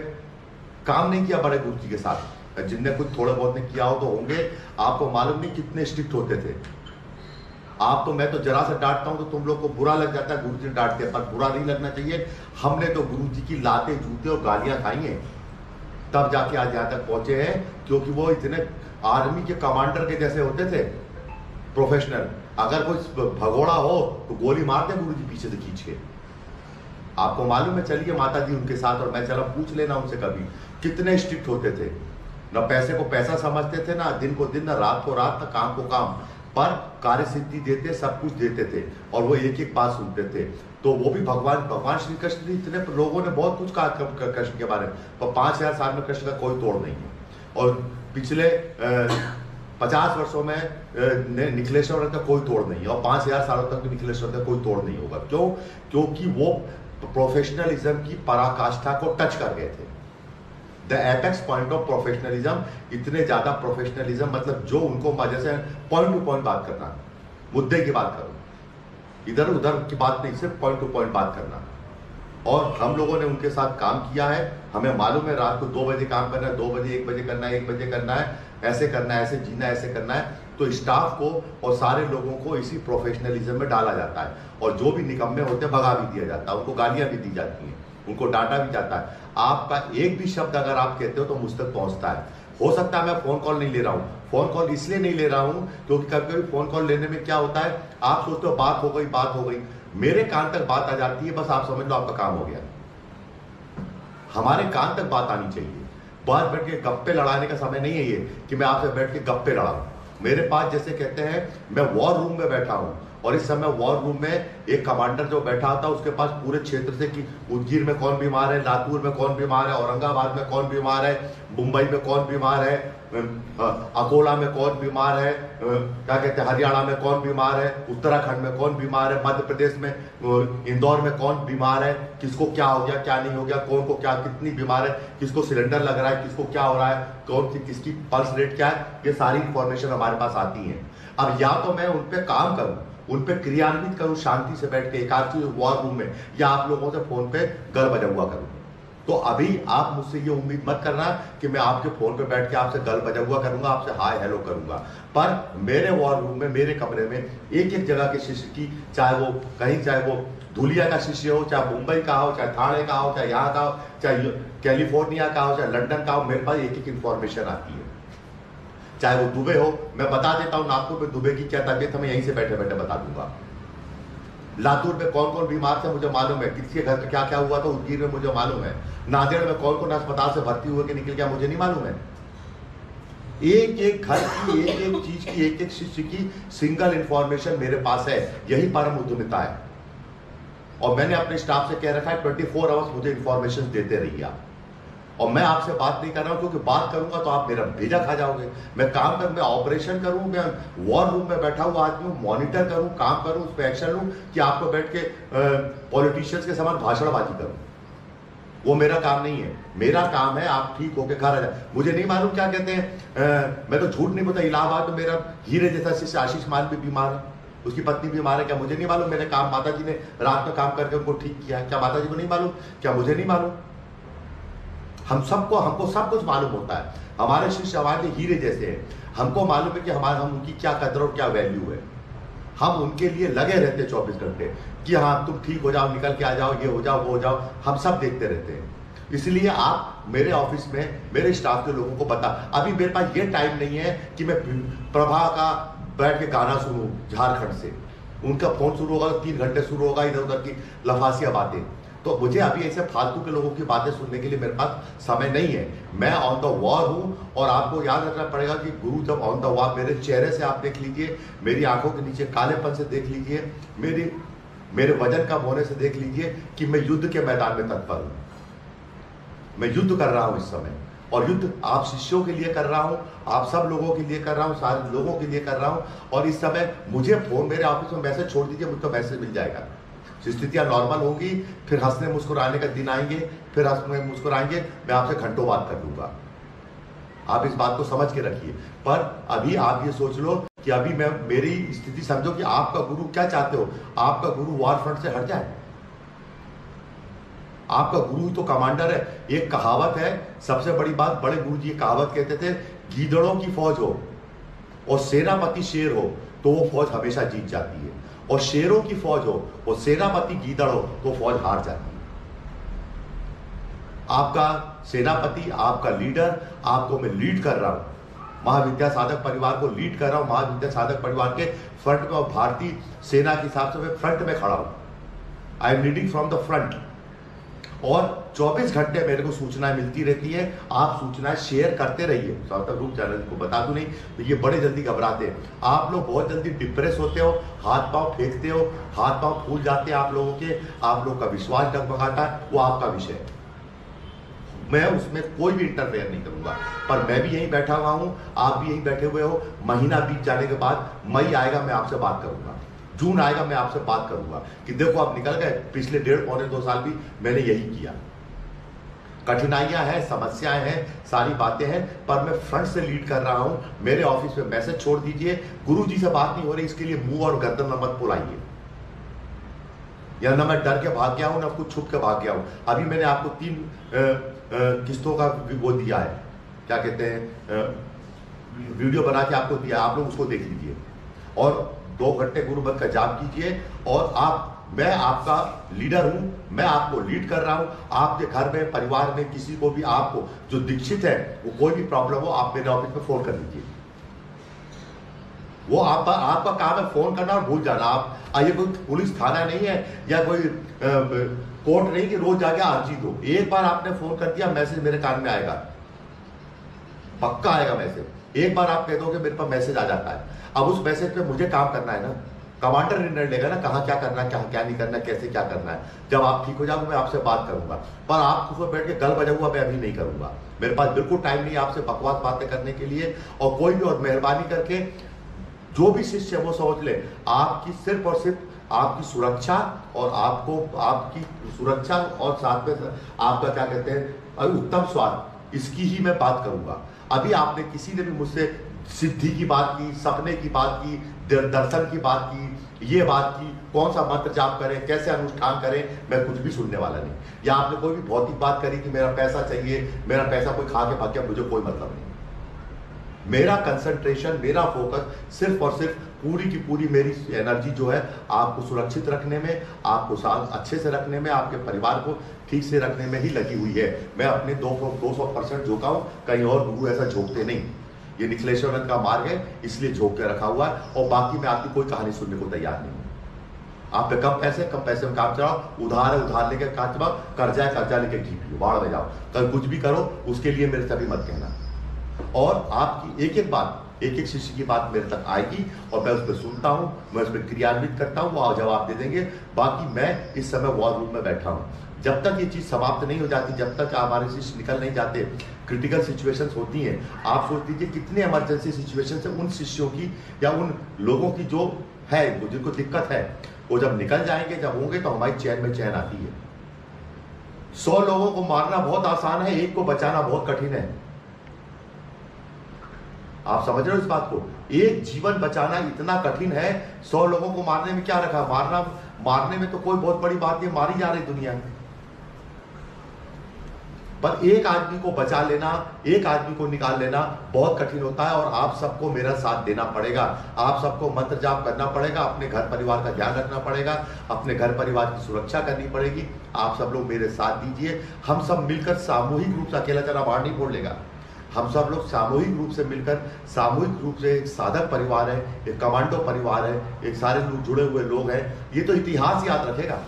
काम नहीं किया बड़े गुरु जी के साथ, जिनने कुछ थोड़ा बहुत ने किया हो तो होंगे। आपको मालूम नहीं कितने स्ट्रिक्ट होते थे आप। तो मैं तो जरा सा डांटता हूं तो तुम लोग को बुरा लग जाता है, गुरु जी डांटते हैं, पर बुरा नहीं लगना चाहिए। हमने तो गुरु जी की लाते, जूते और गालियां खाई हैं, तब जाके आज यहां तक पहुंचे हैं, क्योंकि वो इतने आर्मी के कमांडर के जैसे होते थे, प्रोफेशनल। अगर कोई भगोड़ा हो तो गोली मारते गुरु जी पीछे से खींच के। आपको मालूम है, चलिए माता जी उनके साथ, और मैं चला पूछ लेना उनसे कभी, कितने स्ट्रिक्ट होते थे। न पैसे को पैसा समझते थे, ना दिन को दिन, ना रात को रात, ना काम को काम, पर कार्य सिद्धि देते, सब कुछ देते थे, और वो एक एक बात सुनते थे। तो वो भी भगवान श्री कृष्ण ने, इतने लोगों ने बहुत कुछ कहा कृष्ण के बारे में, पर 5000 साल में कृष्ण का कोई तोड़ नहीं है। और पिछले 50 वर्षों में निखिलेश्वर का कोई तोड़ नहीं है, और 5000 सालों तक भी निखिलेश्वर का कोई तोड़ नहीं होगा। क्यों? क्योंकि वो प्रोफेशनलिज्म की पराकाष्ठा को टच कर गए थे। The apex point of professionalism, इतने ज्यादा प्रोफेशनलिज्म, मतलब जो उनको जैसे पॉइंट टू पॉइंट बात करना, मुद्दे की बात करो, इधर उधर की बात नहीं, सिर्फ पॉइंट टू पॉइंट बात करना। और हम लोगों ने उनके साथ काम किया है, हमें मालूम है रात को 2 बजे काम करना है, 2 बजे 1 बजे करना है, 1 बजे करना है, ऐसे करना है, ऐसे जीना, ऐसे करना है। तो स्टाफ को और सारे लोगों को इसी प्रोफेशनलिज्म में डाला जाता है, और जो भी निकम्मे होते हैं भगा भी दिया जाता है, उनको गालियां भी दी जाती हैं, उनको डांटा भी जाता है। आपका एक भी शब्द अगर आप कहते हो तो मुझ तक पहुंचता है। हो सकता है मैं फोन कॉल नहीं ले रहा हूं, फोन कॉल इसलिए नहीं ले रहा हूं क्योंकि कभी कभी फोन कॉल लेने में क्या होता है, आप सोचते हो बात हो गई, मेरे कान तक बात आ जाती है, बस आप समझ लो आपका काम हो गया। हमारे कान तक बात आनी चाहिए। बात बैठ के गप्पे लड़ाने का समय नहीं है ये कि मैं आपसे बैठ के गप्पे लड़ाऊं। मेरे पास जैसे कहते हैं, मैं वॉर रूम में बैठा हूं, और इस समय वॉर रूम में एक कमांडर जो बैठा होता है, उसके पास पूरे क्षेत्र से कि उदगीर में कौन बीमार है, लातूर में कौन बीमार है, औरंगाबाद में कौन बीमार है, मुंबई में कौन बीमार है, अकोला में कौन बीमार है, क्या कहते हैं हरियाणा में कौन बीमार है, उत्तराखंड में कौन बीमार है, मध्य प्रदेश में इंदौर में कौन बीमार है, किसको क्या हो गया, क्या नहीं हो गया, कौन को क्या, कितनी बीमार है, किसको सिलेंडर लग रहा है, किसको क्या हो रहा है, कौन सी किसकी पल्स रेट क्या है, ये सारी इंफॉर्मेशन हमारे पास आती है। अब या तो मैं उन पर काम करूं, उन पे क्रियान्वित करूं शांति से बैठ के एकाकी वॉर रूम में, या आप लोगों से फोन पे गल बजा हुआ करूं। तो अभी आप मुझसे ये उम्मीद मत करना कि मैं आपके फोन पे बैठ के आपसे गल बजा हुआ करूंगा, आपसे हाय हेलो करूंगा। पर मेरे वॉर रूम में, मेरे कमरे में एक एक जगह के शिष्य की, चाहे वो धुलिया का शिष्य हो, चाहे मुंबई का हो, चाहे थाने का हो, चाहे यहाँ का हो, चाहे कैलिफोर्निया का हो, चाहे लंदन का हो, मेरे पास एक एक इंफॉर्मेशन आती है। चाहे वो दुबई हो, मैं बता देता हूं नागपुर में दुबई की क्या तबीयत, मैं यहीं से बैठे बैठे बता दूंगा। लातूर में कौन कौन बीमार थे मुझे मालूम है, किसके घर पे क्या क्या हुआ था उदगीर में मुझे मालूम है, नांदेड़ में कौन कौन अस्पताल से भर्ती हुए के निकल गया मुझे नहीं मालूम है। एक एक घर की, एक एक चीज की, एक एक शिष्य की सिंगल इंफॉर्मेशन मेरे पास है। यही परम उद्यमिता है। और मैंने अपने स्टाफ से कह रखा है 24 आवर्स मुझे इंफॉर्मेशन देते रहिए आप। और मैं आपसे बात नहीं कर रहा हूं क्योंकि बात करूंगा तो आप मेरा भेजा खा जाओगे। मैं काम करूं, मैं ऑपरेशन करूं, मैं वॉर रूम में बैठा हुआ आदमी हूं, मॉनिटर करूं, काम करूं, उस पर एक्शन लूं कि आपको बैठ के पॉलिटिशियंस के समान भाषणबाजी करूं। वो मेरा काम नहीं है। मेरा काम है आप ठीक होके घर आ जाए। मुझे नहीं मालूम क्या कहते हैं, मैं तो झूठ नहीं बोलता, इलाहाबाद में मेरा हीरे जैसा शिष्य आशीष मान भी बीमार है, उसकी पत्नी बीमार है, क्या मुझे नहीं मालूम? मैंने काम, माता जी ने रात में काम करके उनको ठीक किया है, क्या माता जी को नहीं मालूम? क्या मुझे नहीं मालूम? हमको सब कुछ मालूम होता है। हमारे शिष्य हमारे हीरे जैसे हैं, हमको मालूम है कि हम उनकी क्या कदर और क्या वैल्यू है। हम उनके लिए लगे रहते 24 घंटे कि हाँ तुम ठीक हो जाओ, निकल के आ जाओ, ये हो जाओ, वो हो जाओ, हम सब देखते रहते हैं। इसलिए आप मेरे ऑफिस में मेरे स्टाफ के लोगों को बता, अभी मेरे पास ये टाइम नहीं है कि मैं प्रभा का बैठ के गाना सुनूं झारखंड से। उनका फोन शुरू होगा तो 3 घंटे शुरू होगा, इधर उधर की लफासिया बातें। तो मुझे अभी ऐसे फालतू के लोगों की बातें सुनने के लिए मेरे पास समय नहीं है। मैं ऑन द वॉर हूं। और आपको याद रखना पड़ेगा कि गुरु जब ऑन द वॉर, मेरे चेहरे से आप देख लीजिए, मेरी आंखों के नीचे कालेपन से देख लीजिए, मेरे वजन कम होने से देख लीजिए कि मैं युद्ध के मैदान में तत्पर हूं। मैं युद्ध कर रहा हूं इस समय, और युद्ध आप शिष्यों के लिए कर रहा हूं, आप सब लोगों के लिए कर रहा हूं, सारे लोगों के लिए कर रहा हूं। और इस समय मुझे फोन, मेरे ऑफिस में मैसेज छोड़ दीजिए, मुझको मैसेज मिल जाएगा। स्थितियां नॉर्मल होंगी, फिर हंसने मुस्कुराने का दिन आएंगे, फिर हंसने मुस्कुराएंगे, मैं आपसे घंटों बात कर लूंगा। आप इस बात को समझ के रखिए। पर अभी आप ये सोच लो कि अभी मैं, मेरी स्थिति समझो कि आपका गुरु क्या चाहते हो, आपका गुरु वॉर फ्रंट से हट जाए। आपका गुरु ही तो कमांडर है। एक कहावत है, सबसे बड़ी बात, बड़े गुरु जी कहावत कहते थे, गीदड़ों की फौज हो और सेनापति शेर हो तो वो फौज हमेशा जीत जाती है, और शेरों की फौज हो और सेनापति गीदड़ हो तो फौज हार जाती है। आपका सेनापति, आपका लीडर, आपको मैं लीड कर रहा हूं, महाविद्या साधक परिवार को लीड कर रहा हूं, महाविद्या साधक परिवार के फ्रंट में, और भारतीय सेना के हिसाब से मैं फ्रंट में खड़ा हूं। I am leading from the front. और 24 घंटे मेरे को सूचनाएं मिलती रहती है। आप सूचनाएं शेयर करते रहिए। सार्थक ग्रुप चैनल को बता दूं नहीं तो ये बड़े जल्दी घबराते हैं। आप लोग बहुत जल्दी डिप्रेस होते हो, हाथ पांव फेंकते हो, हाथ पांव फूल जाते हैं आप लोगों के, आप लोग का विश्वास डगमगाता है, वो आपका विषय है। मैं उसमें कोई भी इंटरफेयर नहीं करूंगा। पर मैं भी यहीं बैठा हुआ हूं, आप भी यहीं बैठे हुए हो। महीना बीत जाने के बाद मई आएगा, मैं आपसे बात करूंगा, जून आएगा, मैं आपसे बात करूंगा कि देखो आप निकल गए। पिछले 1.5-2 साल भी मैंने यही किया। कठिनाइयां हैं, समस्याएं हैं, सारी बातें हैं, पर मैं फ्रंट से लीड कर रहा हूं। मेरे ऑफिस में मैसेज छोड़ दीजिए। गुरु जी से बात नहीं हो रही, इसके लिए मुंह और गर्दन मत फुलाइए। या ना मैं डर के भाग गया हूं, ना कुछ छुप के भाग गया हूं। अभी मैंने आपको 3 किस्तों का वो दिया है, क्या कहते हैं, वीडियो बना के आपको दिया, आप लोग उसको देख लीजिए। और 2 घंटे गुरुमत का जाप कीजिए। और मैं आपका लीडर हूं, मैं आपको लीड कर रहा हूं। आपके घर में, परिवार में किसी को भी, आपको जो दीक्षित है, वो कोई भी प्रॉब्लम हो, आप मेरे ऑफिस में फोन कर लीजिए। वो आपका काम है फोन करना और भूल जाना। आप ये कोई पुलिस थाना नहीं है या कोई कोर्ट नहीं कि रोज जाके अर्जी दो। एक बार आपने फोन कर दिया, मैसेज मेरे कान में आएगा, पक्का आएगा मैसेज। एक बार आप कह दो कि मेरे पास मैसेज आ जाता है। अब उस मैसेज पे मुझे काम करना है ना, कमांडर निर्णय लेगा ना, कहाँ क्या करना है, कहाँ क्या नहीं करना है, कैसे क्या करना है। जब आप ठीक हो जाओगे मैं आपसे बात करूंगा, पर आप उसमें बैठ के गल बजा हुआ मैं अभी नहीं करूंगा। मेरे पास बिल्कुल टाइम नहीं है आपसे बकवास बातें करने के लिए। और कोई भी, और मेहरबानी करके जो भी शिष्य है वो समझ ले, आपकी सिर्फ और सिर्फ आपकी सुरक्षा, और आपकी सुरक्षा और साथ में आपका क्या कहते हैं, उत्तम स्वास्थ्य, इसकी ही मैं बात करूंगा। अभी आपने किसी ने भी मुझसे सिद्धि की बात की, सपने की बात की, दर्शन की बात की, ये बात की, कौन सा मंत्र जाप करें, कैसे अनुष्ठान करें, मैं कुछ भी सुनने वाला नहीं। या आपने कोई भी भौतिक बात करी कि मेरा पैसा चाहिए, मेरा पैसा कोई खा के भाग गया, मुझे कोई मतलब नहीं। मेरा कंसंट्रेशन, मेरा फोकस सिर्फ और सिर्फ पूरी की पूरी मेरी एनर्जी जो है आपको सुरक्षित रखने में, आपको साथ अच्छे से रखने में, आपके परिवार को ठीक से रखने में ही लगी हुई है। मैं अपने 200% झोंका हूं, कहीं और गुरु ऐसा झोंकते नहीं। ये निखिलेश्वरन का मार्ग है, इसलिए झोंक के रखा हुआ है। और बाकी मैं आपकी कोई कहानी सुनने को तैयार नहीं हूं। आप पे कम पैसे में काम चलाओ, उधार है उधार लेके काम चलाओ, कर्जा है कर्जा लेके घी पियो, बाढ़ में जाओ, कल कुछ भी करो, उसके लिए मेरे से भी मत कहना। और आपकी एक एक बात, एक एक शिष्य की बात मेरे तक आएगी और मैं उस पर सुनता हूं, मैं उस पर क्रियान्वित करता हूं, वो जवाब दे देंगे। बाकी मैं इस समय वॉर रूम में बैठा हूं। जब तक ये चीज समाप्त नहीं हो जाती, जब तक हमारे शिष्य निकल नहीं जाते, क्रिटिकल सिचुएशंस होती हैं। आप सोच लीजिए कितने इमरजेंसी सिचुएशंस है उन शिष्यों की या उन लोगों की जो है, जिनको दिक्कत है, वो जब निकल जाएंगे, जब होंगे, तो हमारी चैन में चैन आती है। 100 लोगों को मारना बहुत आसान है, एक को बचाना बहुत कठिन है। आप समझ रहे हो इस बात को? एक जीवन बचाना इतना कठिन है, 100 लोगों को मारने में क्या रखा? मारने में तो कोई बहुत बड़ी बात नहीं, मारी जा रही दुनिया में। पर एक आदमी को बचा लेना, एक आदमी को निकाल लेना बहुत कठिन होता है। और आप सबको मेरा साथ देना पड़ेगा, आप सबको मंत्र जाप करना पड़ेगा, अपने घर परिवार का ध्यान रखना पड़ेगा, अपने घर परिवार की सुरक्षा करनी पड़ेगी। आप सब लोग मेरे साथ दीजिए। हम सब मिलकर सामूहिक रूप से, अकेला चला बाढ़ नहीं फोड़ लेगा। हम सब लोग सामूहिक रूप से मिलकर, सामूहिक रूप से एक साधक परिवार है, एक कमांडो परिवार है, एक सारे लोग जुड़े हुए लोग हैं। ये तो इतिहास याद रखेगा,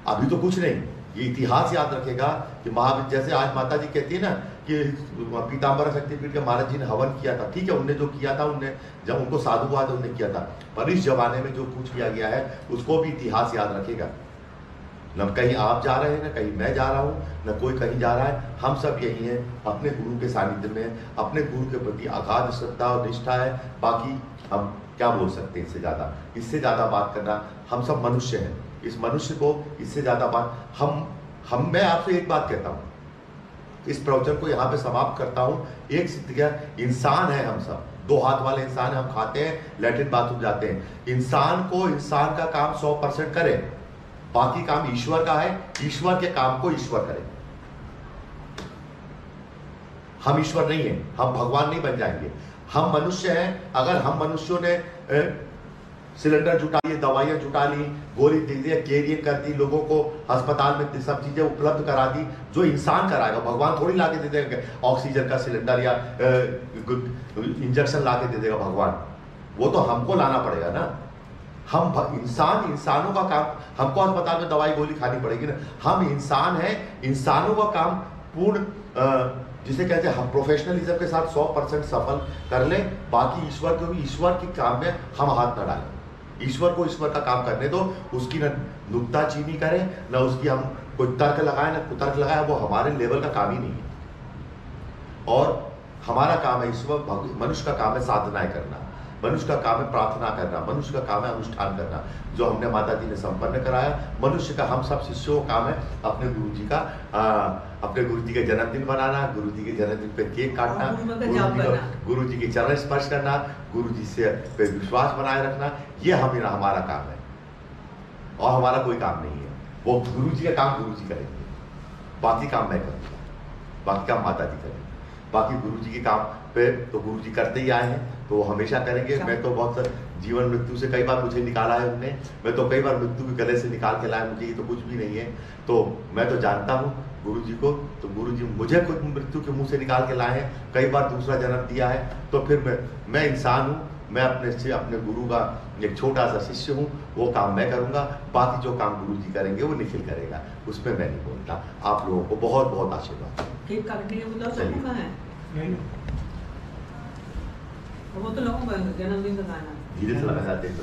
अभी तो कुछ नहीं, ये इतिहास याद रखेगा कि महावीर, जैसे आज माता जी कहती है ना कि पीताम्बर शक्तिपीठ के महाराज जी ने हवन किया था। ठीक है, उनने जो किया था, उनने जब उनको साधुवाद उन्होंने किया था, पर इस जमाने में जो कुछ किया गया है उसको भी इतिहास याद रखेगा। न कहीं आप जा रहे हैं, न कहीं मैं जा रहा हूँ, न कोई कहीं जा रहा है। हम सब यही हैं, अपने गुरु के सानिध्य में, अपने गुरु के प्रति अगाध श्रद्धा और निष्ठा है। बाकी हम क्या बोल सकते हैं इससे ज़्यादा? इससे ज़्यादा बात करना, हम सब मनुष्य हैं, इस मनुष्य को इससे ज़्यादा बात मैं आपसे एक बात कहता हूँ, इस प्रवचन को यहाँ पे समाप्त करता हूँ। एक सिद्ध क्या, इंसान है हम सब, 2 हाथ वाले इंसान हम खाते हैं, लैट्रिन बाथरूम जाते हैं। इंसान को इंसान का काम 100% करे, बाकी काम ईश्वर का है, ईश्वर के काम को ईश्वर करे। हम ईश्वर नहीं है, हम भगवान नहीं बन जाएंगे, हम मनुष्य हैं। अगर हम मनुष्यों ने सिलेंडर जुटा लिए, दवाइयां जुटा ली, गोली दे दी, कैरियर कर दी, लोगों को अस्पताल में सब चीजें उपलब्ध करा दी, जो इंसान कराएगा, भगवान थोड़ी लाके दे देगा ऑक्सीजन का सिलेंडर या इंजेक्शन लाके दे देगा भगवान, वो तो हमको लाना पड़ेगा ना। हम इंसानों का काम, हमको अस्पताल में दवाई गोली खानी पड़ेगी ना। हम इंसान हैं, इंसानों का काम पूर्ण जिसे कहते हैं हम प्रोफेशनलिज्म के साथ 100% सफल कर ले। बाकी ईश्वर को भी, ईश्वर के काम में हम हाथ न डालें। ईश्वर को ईश्वर का काम करने दो, उसकी न नुक्ताचीनी करें, न उसकी हम कोई तर्क लगाए, न कुतर्क लगाए, वो हमारे लेवल का काम ही नहीं है। और हमारा काम है ईश्वर, मनुष्य का काम है साधनाएं करना, मनुष्य का काम है प्रार्थना करना, मनुष्य का काम है अनुष्ठान करना, जो हमने माता जी ने संपन्न कराया। मनुष्य का, हम सब शिष्यों का काम है अपने गुरु जी का अपने गुरु जी के जन्मदिन बनाना, गुरु जी के जन्मदिन पे केक काटना, गुरु जी के चरण स्पर्श करना, गुरु जी से पे विश्वास बनाए रखना, ये हमारा काम है और हमारा कोई काम नहीं है। वो गुरु जी का काम गुरु जी करेंगे, बाकी काम मैं करूँगा, बाकी काम माता जी करेंगे। बाकी गुरु जी के काम पे तो गुरु जी करते ही आए हैं, तो वो हमेशा करेंगे। मैं तो बहुत जीवन मृत्यु से कई बार मुझे निकाला है उन्होंने, मैं तो कई बार मृत्यु के गले से निकाल के लाया, मुझे ये तो कुछ भी नहीं है। तो मैं तो जानता हूँ गुरु जी को, तो गुरु जी मुझे खुद मृत्यु के मुंह से निकाल के लाए हैं, कई बार दूसरा जन्म दिया है। तो फिर मैं इंसान हूँ, मैं अपने गुरु का एक छोटा सा शिष्य हूँ, वो काम मैं करूँगा, बाकी जो काम गुरु जी करेंगे वो निखिल करेगा, उसमें मैं नहीं बोलता। आप लोगों को बहुत बहुत आशीर्वाद। वो तो लोगों का जन्मदिन का गाना धीरे से लगा जाते हैं तो